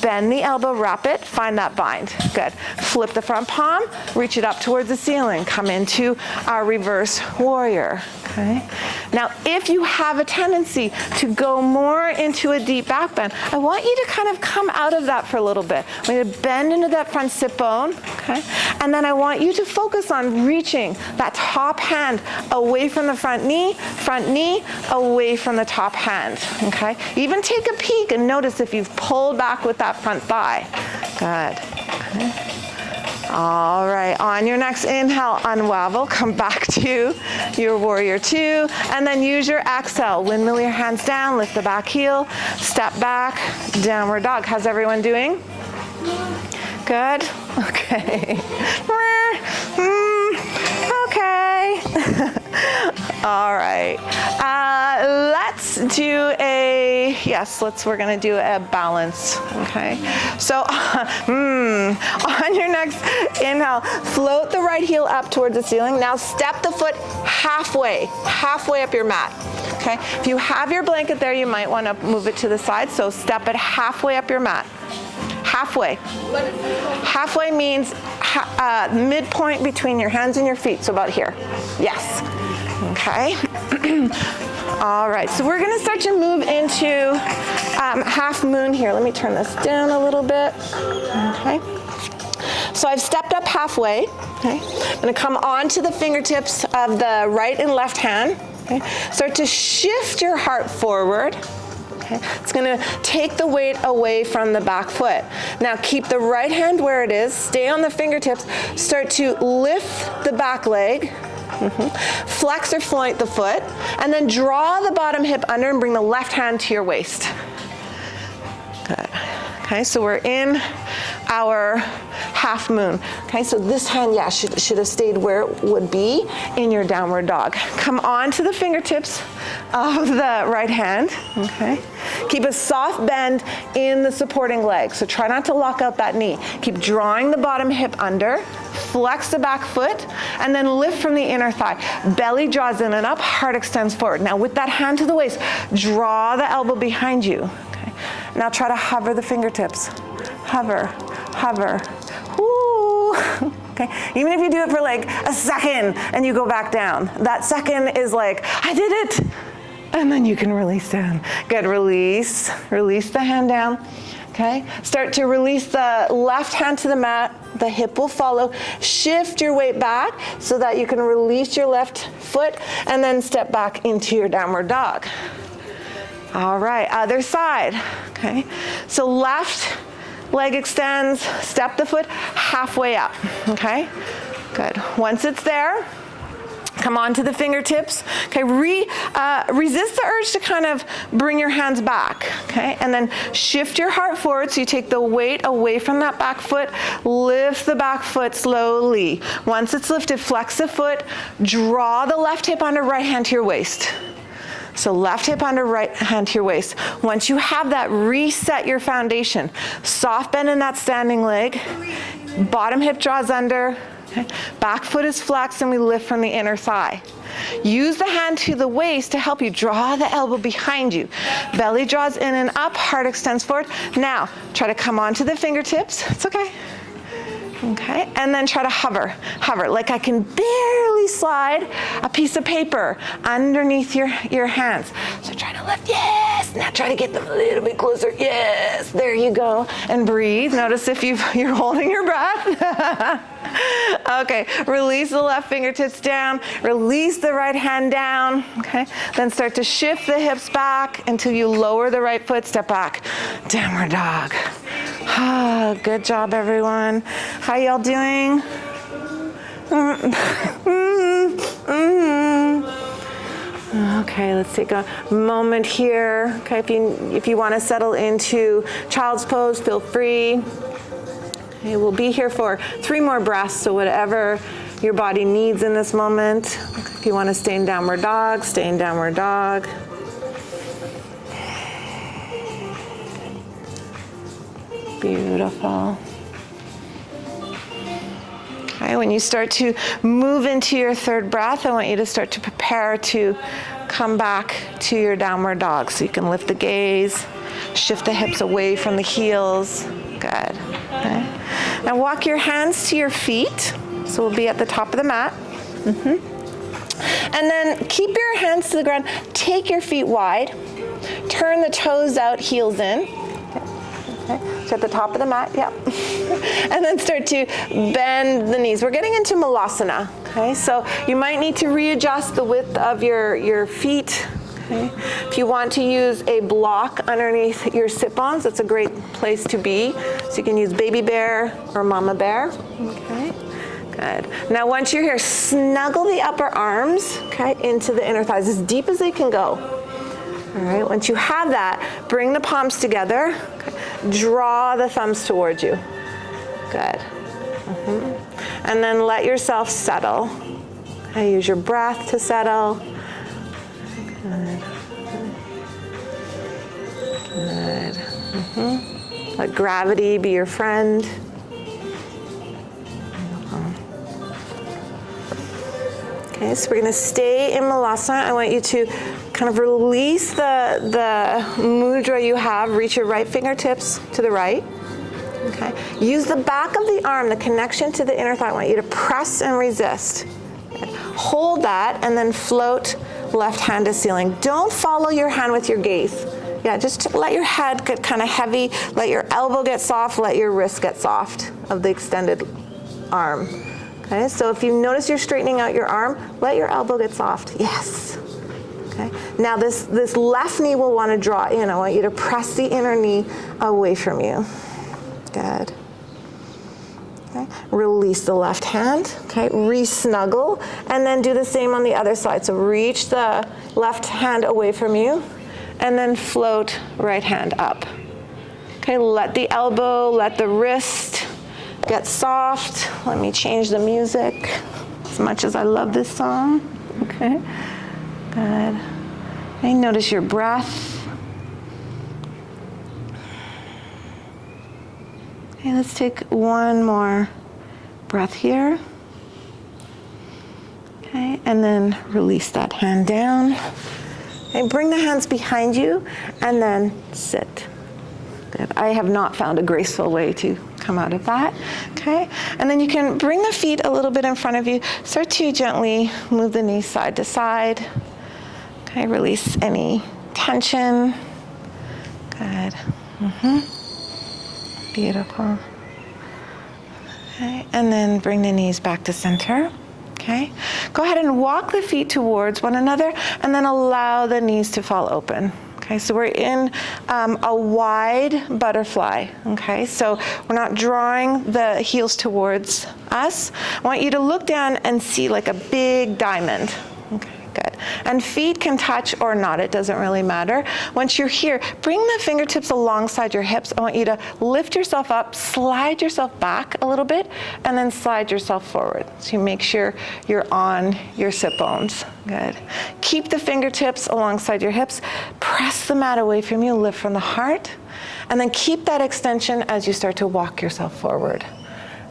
bend the elbow, wrap it, find that bind. Good. Flip the front palm, reach it up towards the ceiling. Come into our reverse warrior, okay? Now, if you have a tendency to go more into a deep back bend, I want you to kind of come out of that for a little bit. I'm gonna bend into that front sit bone, okay? And then I want you to focus on reaching that top hand away from the front knee, away from the top hand. Okay? Even take a peek and notice if you've pulled back with that front thigh. Good. Okay. All right, on your next inhale, unravel, come back to your warrior two, and then use your exhale. Windmill your hands down, lift the back heel, step back, downward dog. How's everyone doing? Good? Okay. Okay. All right. Let's do we're gonna do a balance, okay? So, on your next inhale, float the right heel up towards the ceiling. Now step the foot halfway up your mat, okay? If you have your blanket there, you might wanna move it to the side, so step it halfway up your mat. Halfway. Halfway means midpoint between your hands and your feet, so about here. Yes. Okay. All right, so we're gonna start to move into half moon here. Let me turn this down a little bit. Okay. So I've stepped up halfway. Okay. I'm gonna come onto the fingertips of the right and left hand. Okay. Start to shift your heart forward. Okay. It's gonna take the weight away from the back foot. Now keep the right hand where it is, stay on the fingertips, start to lift the back leg, flex or float the foot, and then draw the bottom hip under and bring the left hand to your waist. Good. Okay, so we're in our half moon. Okay, so this hand, should have stayed where it would be in your downward dog. Come on to the fingertips of the right hand, okay? Keep a soft bend in the supporting leg, so try not to lock out that knee. Keep drawing the bottom hip under, flex the back foot, and then lift from the inner thigh. Belly draws in and up, heart extends forward. Now with that hand to the waist, draw the elbow behind you, okay? Now try to hover the fingertips. Hover, hover. Woo. Okay. Even if you do it for like a second and you go back down, that second is like, I did it. And then you can release down. Good, release the hand down. Okay. Start to release the left hand to the mat. The hip will follow. Shift your weight back so that you can release your left foot and then step back into your downward dog. All right, other side. Okay. So left leg extends, step the foot halfway up, okay? Good. Once it's there, come on to the fingertips. Okay, resist the urge to kind of bring your hands back, okay? And then shift your heart forward so you take the weight away from that back foot, lift the back foot slowly. Once it's lifted, flex the foot, draw the left hip under, right hand to your waist. So left hip under, right hand to your waist. Once you have that, reset your foundation. Soft bend in that standing leg. Bottom hip draws under. Okay. Back foot is flexed and we lift from the inner thigh. Use the hand to the waist to help you draw the elbow behind you. Belly draws in and up, heart extends forward. Now, try to come onto the fingertips. It's okay. Okay, and then try to hover, like I can barely slide a piece of paper underneath your hands. So try to lift, yes, now try to get them a little bit closer, yes, there you go, and breathe. Notice if you're holding your breath. Okay, release the left fingertips down, release the right hand down, okay? Then start to shift the hips back until you lower the right foot, step back, downward dog. Good job, everyone. How y'all doing? Okay, let's take a moment here. Okay, if you want to settle into child's pose, feel free. Okay, we'll be here for 3 more breaths, so whatever your body needs in this moment. If you want to stay in downward dog, stay in downward dog. Beautiful. Okay, when you start to move into your third breath, I want you to start to prepare to come back to your downward dog. So you can lift the gaze, shift the hips away from the heels. Good. Okay. Now walk your hands to your feet. So we'll be at the top of the mat. And then keep your hands to the ground. Take your feet wide. Turn the toes out, heels in. Okay. So at the top of the mat, yep. And then start to bend the knees. We're getting into Malasana, okay? So you might need to readjust the width of your feet, okay? If you want to use a block underneath your sit bones, that's a great place to be. So you can use baby bear or mama bear. Okay, good. Now once you're here, snuggle the upper arms, okay, into the inner thighs as deep as they can go. All right, once you have that, bring the palms together. Okay. Draw the thumbs towards you. Good. And then let yourself settle. Okay, use your breath to settle. Good. Good. Let gravity be your friend. Okay, so we're going to stay in Malasana. I want you to kind of release the mudra you have. Reach your right fingertips to the right. Okay. Use the back of the arm, the connection to the inner thigh. I want you to press and resist. Okay. Hold that and then float left hand to ceiling. Don't follow your hand with your gaze. Yeah, just let your head get kind of heavy. Let your elbow get soft. Let your wrist get soft of the extended arm. Okay, so if you notice you're straightening out your arm, let your elbow get soft. Yes. Okay. Now this left knee will want to draw in. I want you to press the inner knee away from you. Good. Okay. Release the left hand. Okay. Re-snuggle, and then do the same on the other side. So reach the left hand away from you, and then float right hand up. Okay. Let the elbow, let the wrist get soft. Let me change the music. As much as I love this song. Okay. Good. Okay. Notice your breath. Okay, let's take one more breath here. Okay, and then release that hand down. Okay, bring the hands behind you and then sit. Good. I have not found a graceful way to come out of that. Okay, and then you can bring the feet a little bit in front of you. Start to gently move the knees side to side. Okay, release any tension. Good. Beautiful. Okay, and then bring the knees back to center. Okay, go ahead and walk the feet towards one another and then allow the knees to fall open. Okay, so we're in a wide butterfly. Okay, so we're not drawing the heels towards us. I want you to look down and see like a big diamond. Okay. Good. And feet can touch or not, it doesn't really matter. Once you're here, bring the fingertips alongside your hips. I want you to lift yourself up, slide yourself back a little bit, and then slide yourself forward. So you make sure you're on your sit bones. Good. Keep the fingertips alongside your hips. Press the mat away from you, lift from the heart, and then keep that extension as you start to walk yourself forward.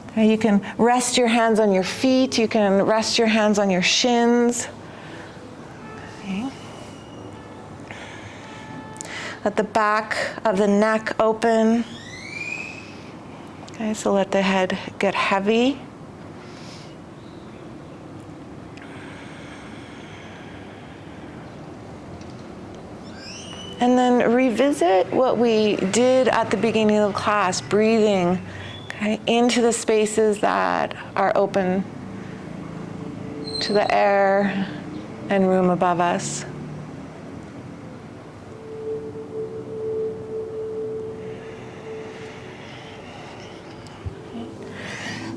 Okay, you can rest your hands on your feet, you can rest your hands on your shins. Okay. Let the back of the neck open. Okay, so let the head get heavy. And then revisit what we did at the beginning of the class, breathing, okay, into the spaces that are open to the air and room above us.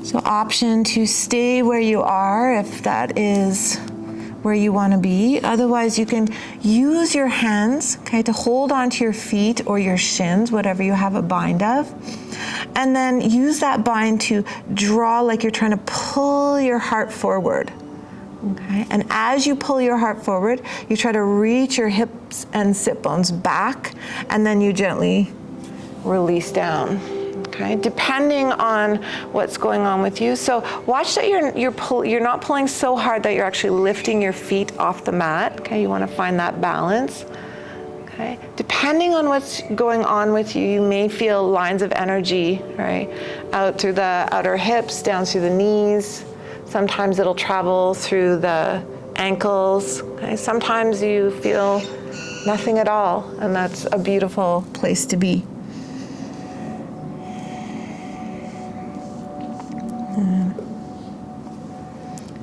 So option to stay where you are if that is where you want to be. Otherwise, you can use your hands, okay, to hold onto your feet or your shins, whatever you have a bind of. And then use that bind to draw like you're trying to pull your heart forward. Okay, and as you pull your heart forward, you try to reach your hips and sit bones back, and then you gently release down. Okay, depending on what's going on with you. So watch that you're not pulling so hard that you're actually lifting your feet off the mat. Okay, you want to find that balance. Okay, depending on what's going on with you, you may feel lines of energy, right, out through the outer hips, down through the knees. Sometimes it'll travel through the ankles. Okay? Sometimes you feel nothing at all, and that's a beautiful place to be. And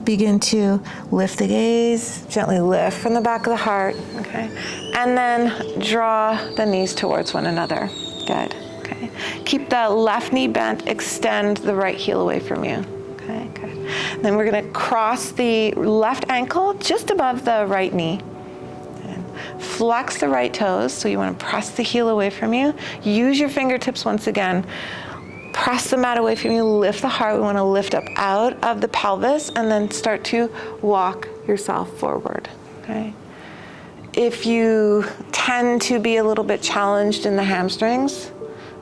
begin to lift the gaze, gently lift from the back of the heart, okay? And then draw the knees towards one another. Good. Okay. Keep the left knee bent, extend the right heel away from you. Okay, good. Then we're gonna cross the left ankle just above the right knee. And flex the right toes, so you wanna press the heel away from you. Use your fingertips once again. Press the mat away from you, lift the heart. We wanna lift up out of the pelvis and then start to walk yourself forward, okay? If you tend to be a little bit challenged in the hamstrings,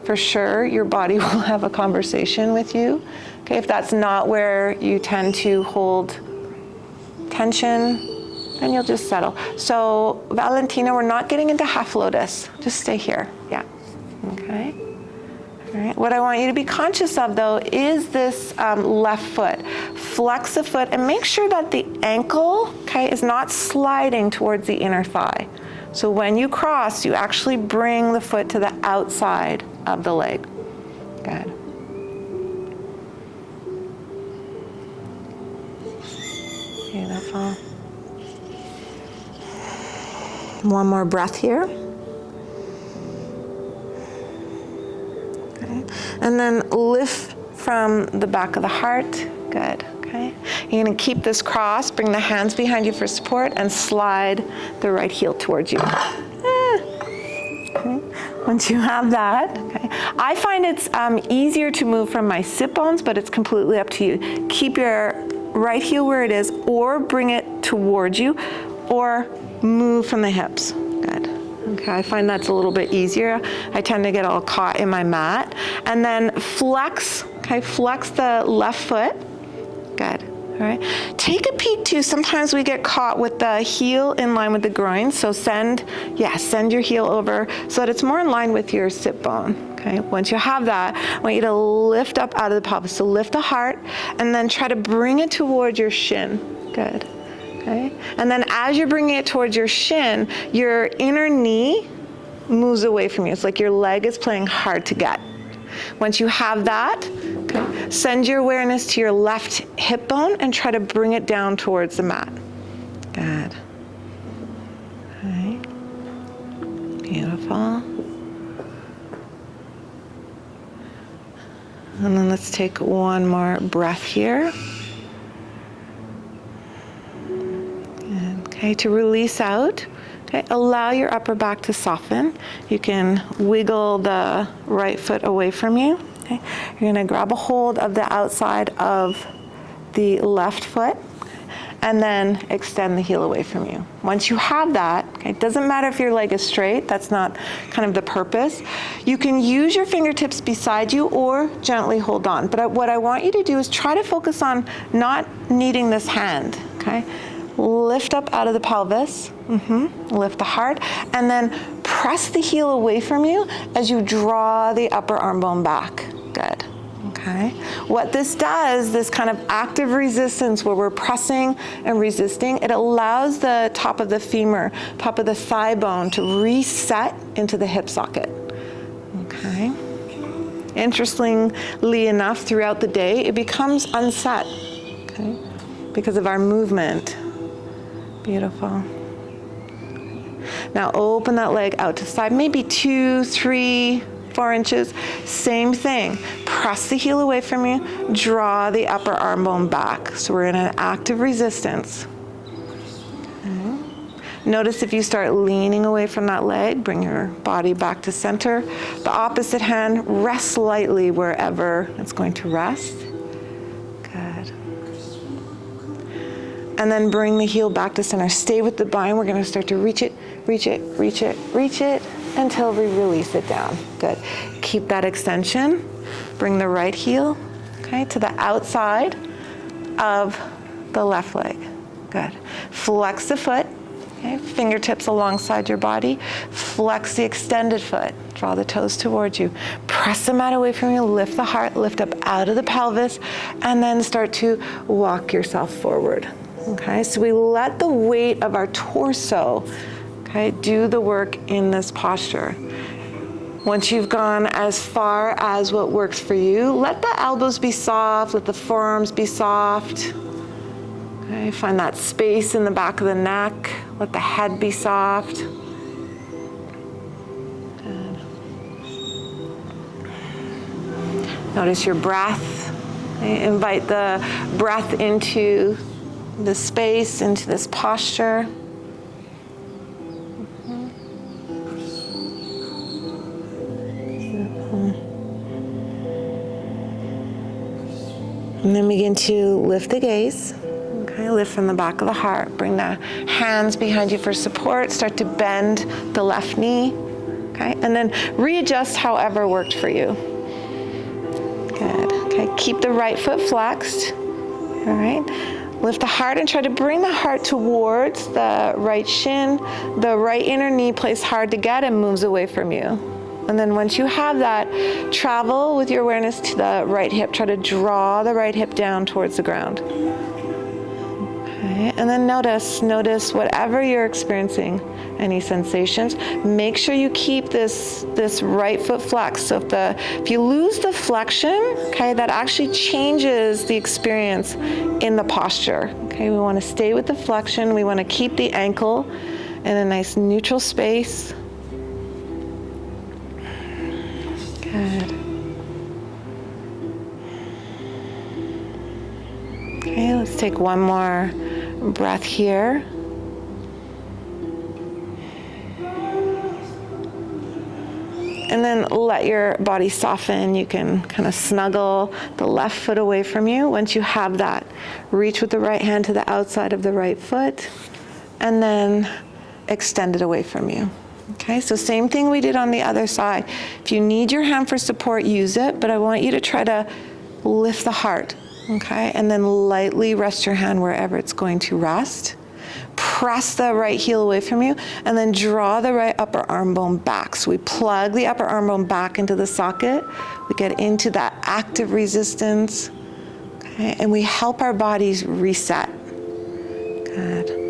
for sure, your body will have a conversation with you. Okay, if that's not where you tend to hold tension, then you'll just settle. So Valentina, we're not getting into half lotus. Just stay here, yeah, okay. All right. What I want you to be conscious of though is this left foot. Flex the foot and make sure that the ankle, okay, is not sliding towards the inner thigh. So when you cross, you actually bring the foot to the outside of the leg. Good. Beautiful. One more breath here. Okay. And then lift from the back of the heart. Good. Okay. You're going to keep this cross, bring the hands behind you for support, and slide the right heel towards you. Okay. Once you have that, okay. I find it's easier to move from my sit bones, but it's completely up to you. Keep your right heel where it is, or bring it towards you, or move from the hips. Good. Okay, I find that's a little bit easier. I tend to get all caught in my mat. And then flex, okay, flex the left foot. Good. All right. Take a peek too. Sometimes we get caught with the heel in line with the groin. So send your heel over so that it's more in line with your sit bone. Okay. Once you have that, I want you to lift up out of the pelvis. So lift the heart and then try to bring it toward your shin. Good. Okay. And then as you're bringing it towards your shin, your inner knee moves away from you. It's like your leg is playing hard to get. Once you have that, okay, send your awareness to your left hip bone and try to bring it down towards the mat. Good. Okay. Beautiful. And then let's take one more breath here. Okay, to release out. Okay, allow your upper back to soften. You can wiggle the right foot away from you. Okay, you're going to grab a hold of the outside of the left foot and then extend the heel away from you. Once you have that, okay, it doesn't matter if your leg is straight, that's not kind of the purpose. You can use your fingertips beside you or gently hold on. But what I want you to do is try to focus on not needing this hand, okay? Lift up out of the pelvis, lift the heart, and then press the heel away from you as you draw the upper arm bone back. Good, okay? What this does, this kind of active resistance where we're pressing and resisting, it allows the top of the femur, top of the thigh bone to reset into the hip socket, okay? Interestingly enough, throughout the day, it becomes unset, okay? Because of our movement. Beautiful. Now open that leg out to the side, maybe 2, 3, 4 inches. Same thing. Press the heel away from you, draw the upper arm bone back. So we're in an active resistance. Okay. Notice if you start leaning away from that leg, bring your body back to center. The opposite hand, rest lightly wherever it's going to rest. Good. And then bring the heel back to center. Stay with the bind. We're going to start to reach it, reach it, reach it, reach it until we release it down. Good. Keep that extension. Bring the right heel, okay, to the outside of the left leg. Good. Flex the foot, okay, fingertips alongside your body. Flex the extended foot. Draw the toes towards you. Press the mat away from you. Lift the heart, lift up out of the pelvis, and then start to walk yourself forward. Okay, so we let the weight of our torso, okay, do the work in this posture. Once you've gone as far as what works for you, let the elbows be soft, let the forearms be soft. Okay, find that space in the back of the neck, let the head be soft. Good. Notice your breath. Okay? Invite the breath into the space, into this posture. And then begin to lift the gaze. Okay, lift from the back of the heart. Bring the hands behind you for support. Start to bend the left knee. Okay, and then readjust however worked for you. Good. Okay, keep the right foot flexed. All right. Lift the heart and try to bring the heart towards the right shin. The right inner knee plays hard to get and moves away from you. And then once you have that, travel with your awareness to the right hip. Try to draw the right hip down towards the ground. Okay. And then notice whatever you're experiencing, any sensations. Make sure you keep this right foot flexed. So if you lose the flexion, okay, that actually changes the experience in the posture. Okay, we want to stay with the flexion. We want to keep the ankle in a nice neutral space. Good. Okay, let's take one more breath here. And then let your body soften. You can kind of snuggle the left foot away from you. Once you have that, reach with the right hand to the outside of the right foot and then extend it away from you. Okay, so same thing we did on the other side. If you need your hand for support, use it, but I want you to try to lift the heart, okay? And then lightly rest your hand wherever it's going to rest. Press the right heel away from you, and then draw the right upper arm bone back. So we plug the upper arm bone back into the socket. We get into that active resistance, okay? And we help our bodies reset. Good.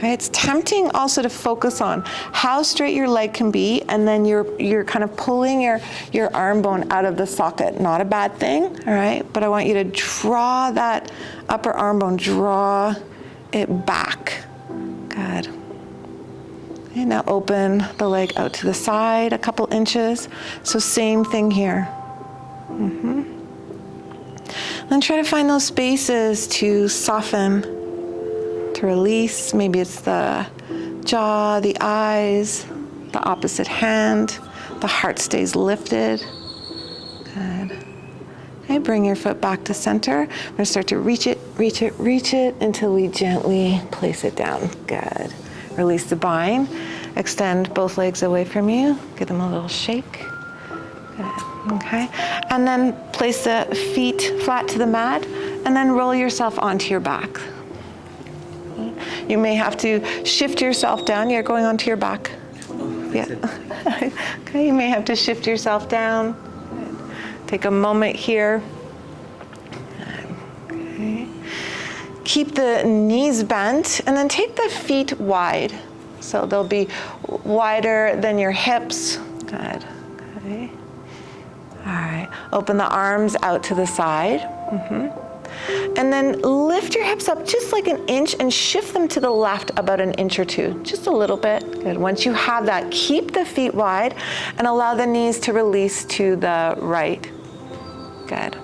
Okay, it's tempting also to focus on how straight your leg can be, and then you're kind of pulling your arm bone out of the socket. Not a bad thing, all right? But I want you to draw that upper arm bone, draw it back. Good. Okay, now open the leg out to the side a couple inches. So same thing here. Then try to find those spaces to soften, to release. Maybe it's the jaw, the eyes, the opposite hand. The heart stays lifted. Good. Okay, bring your foot back to center. We're gonna start to reach it until we gently place it down. Good. Release the bind. Extend both legs away from you. Give them a little shake. Good. Okay. And then place the feet flat to the mat and then roll yourself onto your back. You may have to shift yourself down. You're going onto your back. Yeah. Okay, you may have to shift yourself down. Take a moment here. Okay. Keep the knees bent and then take the feet wide. So they'll be wider than your hips. Good. Okay. All right. Open the arms out to the side. And then lift your hips up just like an inch and shift them to the left about an inch or two, just a little bit. Good. Once you have that, keep the feet wide and allow the knees to release to the right. Good.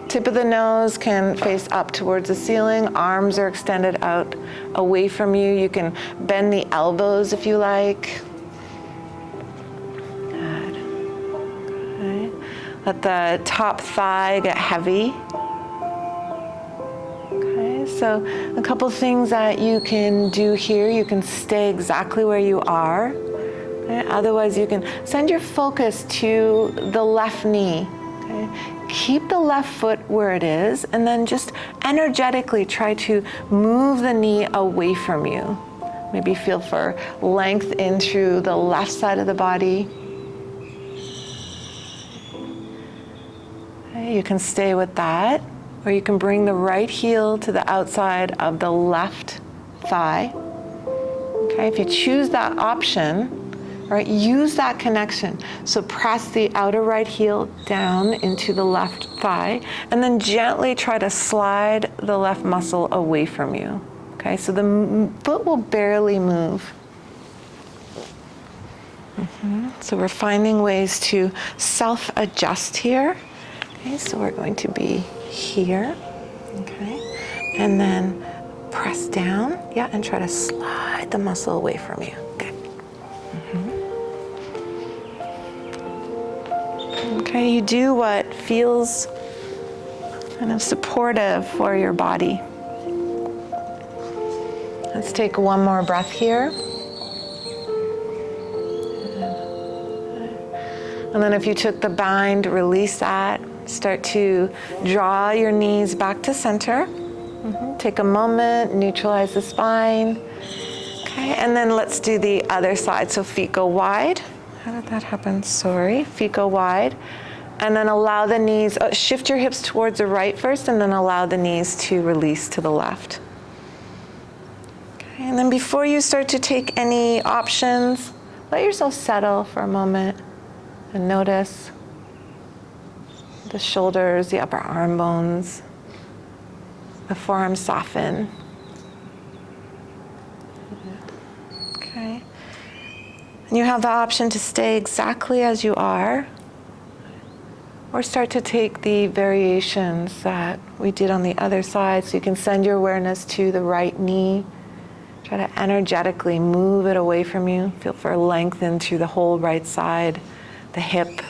Tip of the nose can face up towards the ceiling. Arms are extended out away from you. You can bend the elbows if you like. Good. Okay. Let the top thigh get heavy. Okay, so a couple things that you can do here. You can stay exactly where you are. Okay? Otherwise, you can send your focus to the left knee. Okay? Keep the left foot where it is, and then just energetically try to move the knee away from you. Maybe feel for length in through the left side of the body. You can stay with that, or you can bring the right heel to the outside of the left thigh. Okay, if you choose that option, right, use that connection. So press the outer right heel down into the left thigh, and then gently try to slide the left muscle away from you. Okay, so the foot will barely move. So we're finding ways to self-adjust here. Okay, so we're going to be here, okay? And then press down, yeah, and try to slide the muscle away from you, okay? Okay, you do what feels kind of supportive for your body. Let's take one more breath here. And then if you took the bind, release that. Start to draw your knees back to center. Take a moment, neutralize the spine. Okay, and then let's do the other side. So feet go wide. How did that happen? Sorry. Feet go wide. And then allow the knees, shift your hips towards the right first, and then allow the knees to release to the left. Okay, and then before you start to take any options, let yourself settle for a moment and notice the shoulders, the upper arm bones, the forearms soften. Okay. And you have the option to stay exactly as you are, or start to take the variations that we did on the other side. So you can send your awareness to the right knee. Try to energetically move it away from you. Feel for lengthen through the whole right side, the hip,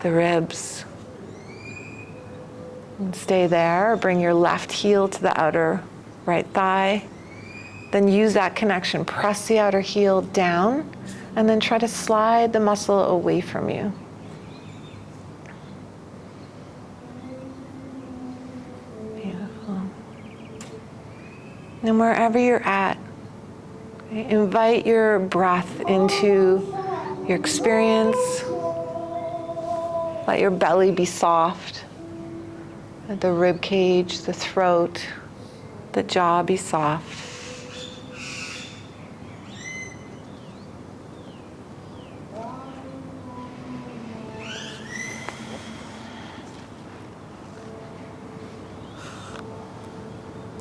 the ribs. And stay there. Bring your left heel to the outer right thigh. Then use that connection. Press the outer heel down, and then try to slide the muscle away from you. Beautiful. And wherever you're at, okay, invite your breath into your experience. Let your belly be soft. Let the rib cage, the throat, the jaw be soft.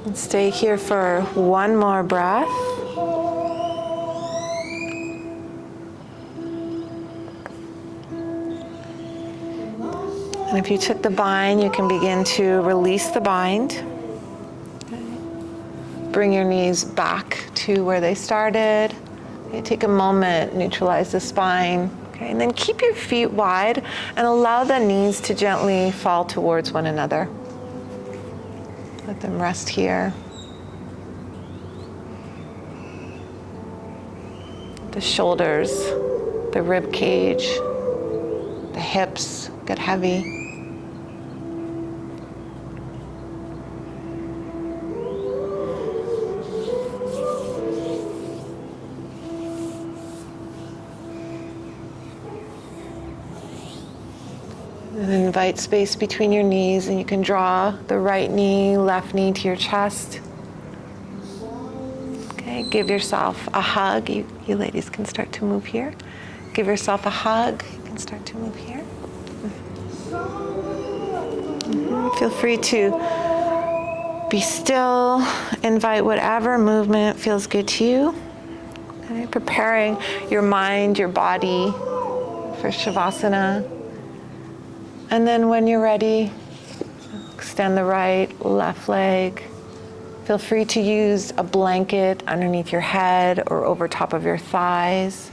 And stay here for one more breath. And if you took the bind, you can begin to release the bind. Okay. Bring your knees back to where they started. Okay, take a moment, neutralize the spine. Okay, and then keep your feet wide and allow the knees to gently fall towards one another. Let them rest here. The shoulders, the rib cage, the hips get heavy. And invite space between your knees, and you can draw the right knee, left knee to your chest. Okay, give yourself a hug. You ladies can start to move here. Give yourself a hug. You can start to move here. Feel free to be still. Invite whatever movement feels good to you. Okay, preparing your mind, your body for Shavasana. And then when you're ready, extend the right, left leg. Feel free to use a blanket underneath your head or over top of your thighs.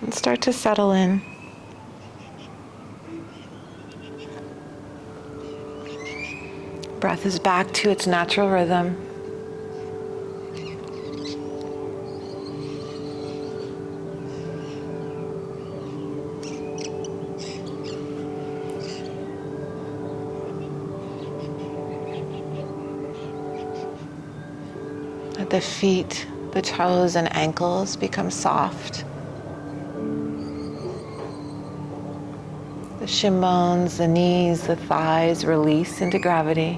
And start to settle in. Breath is back to its natural rhythm. Let the feet, the toes and ankles become soft. The shin bones, the knees, the thighs release into gravity.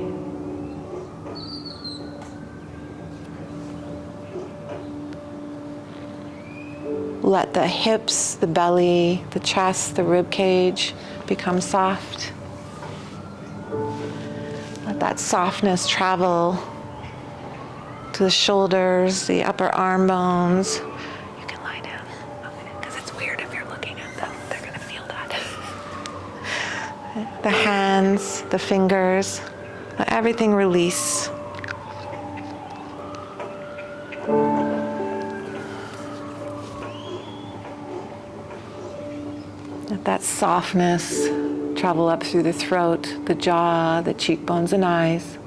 Let the hips, the belly, the chest, the rib cage become soft. Let that softness travel to to the shoulders, the upper arm bones. You can lie down, because it's weird if you're looking at them. They're going to feel that. The hands, the fingers, let everything release. Let that softness travel up through the throat, the jaw, the cheekbones and eyes.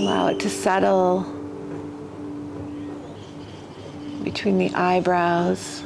Allow it to settle between the eyebrows.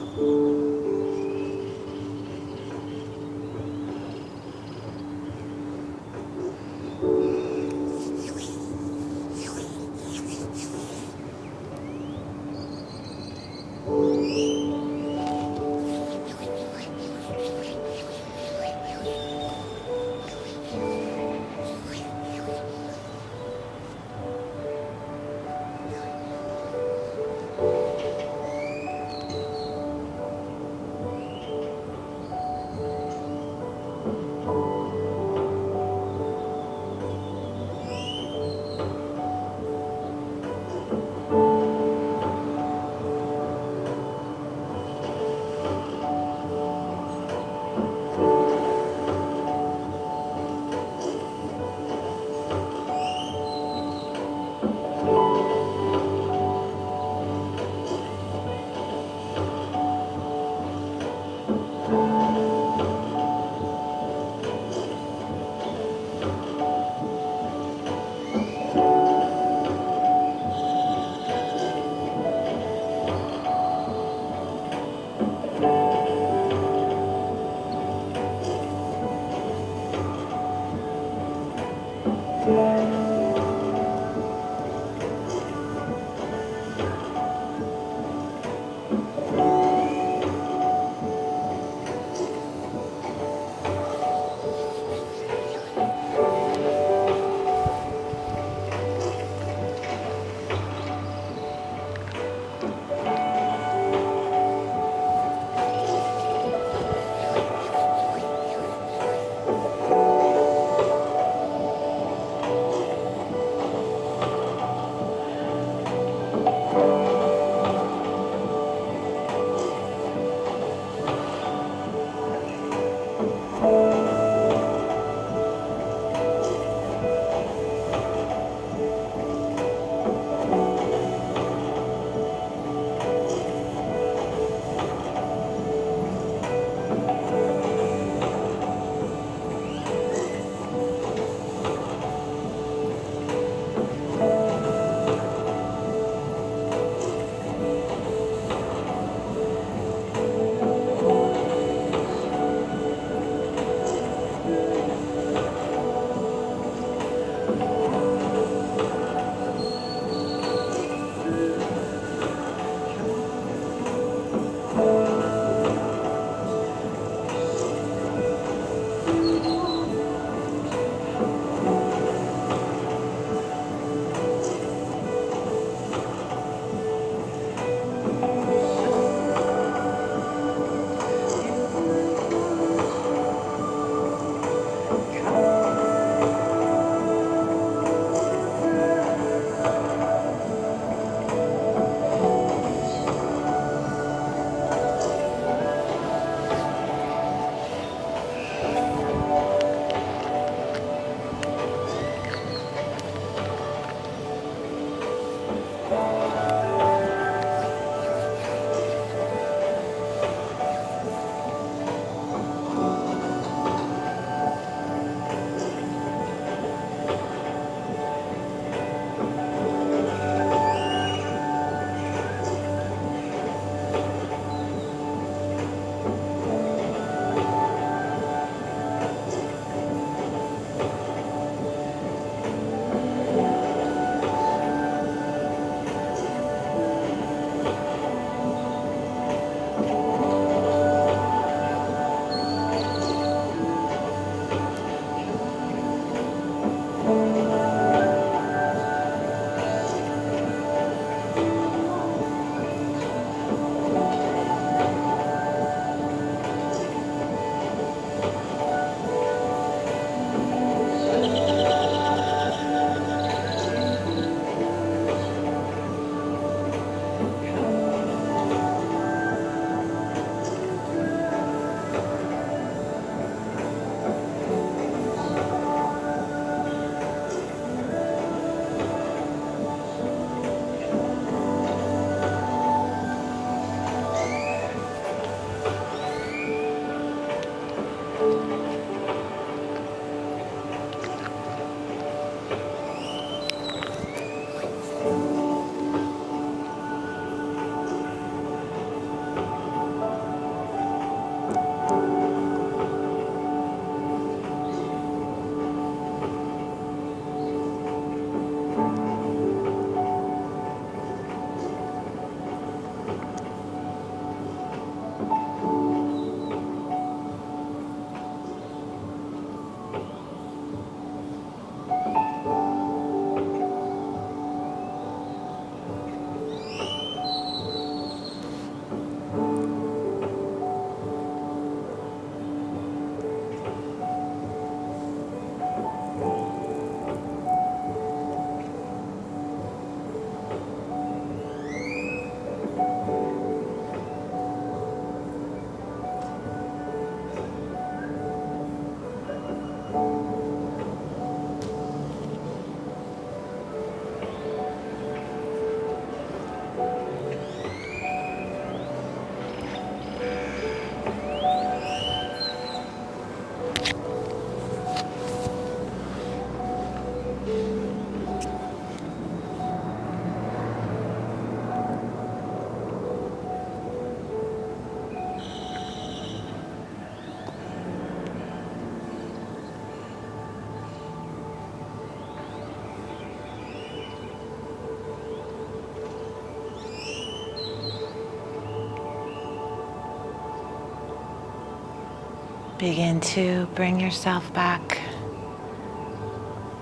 Begin to bring yourself back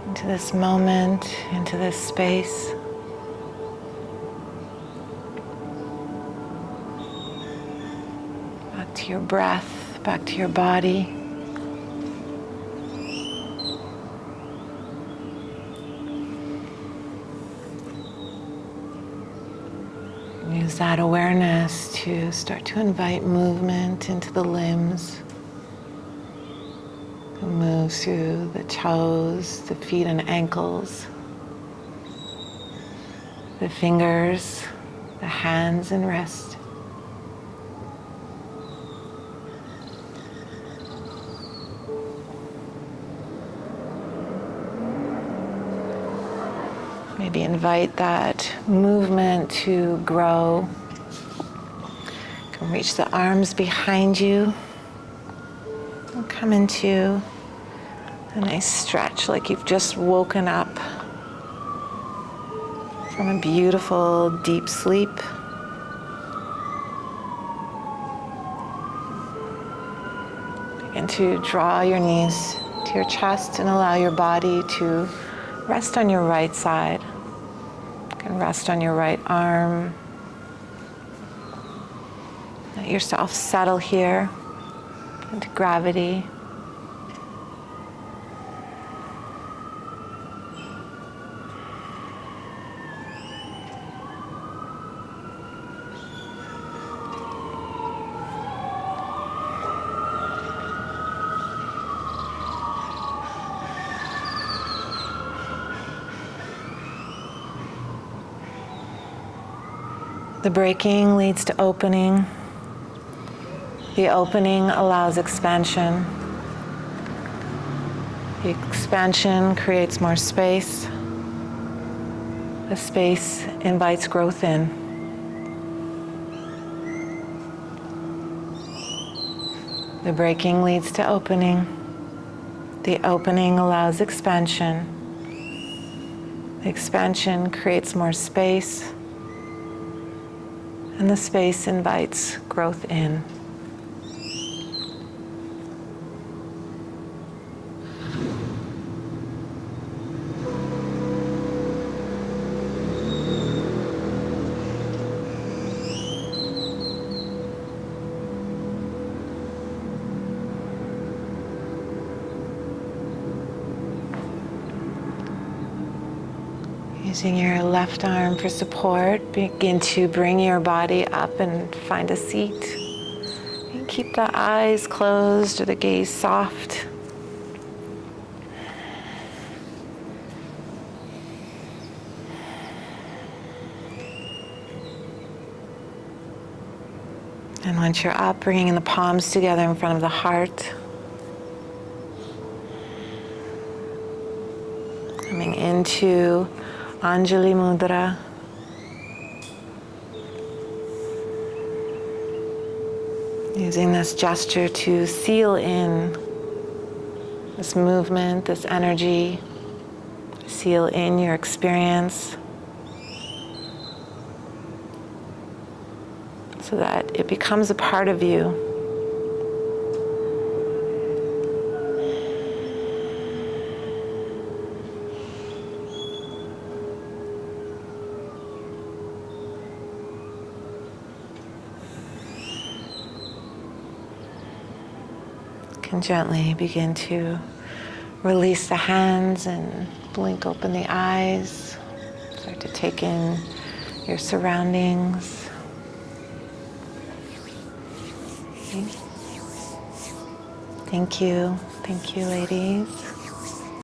into this moment, into this space. Back to your breath, back to your body. Use that awareness to start to invite movement into the limbs. Move through the toes, the feet and ankles, the fingers, the hands and wrists. Maybe invite that movement to grow. You can reach the arms behind you and come into a nice stretch, like you've just woken up from a beautiful deep sleep. Begin to draw your knees to your chest and allow your body to rest on your right side. You can rest on your right arm. Let yourself settle here into gravity. The breaking leads to opening. The opening allows expansion. The expansion creates more space. The space invites growth in. The breaking leads to opening. The opening allows expansion. The expansion creates more space. And the space invites growth in. Using your left arm for support, begin to bring your body up and find a seat. And keep the eyes closed or the gaze soft. And once you're up, bringing the palms together in front of the heart. Coming into Anjali Mudra. Using this gesture to seal in this movement, this energy, seal in your experience so that it becomes a part of you. And gently begin to release the hands and blink open the eyes. Start to take in your surroundings. Okay. Thank you, ladies.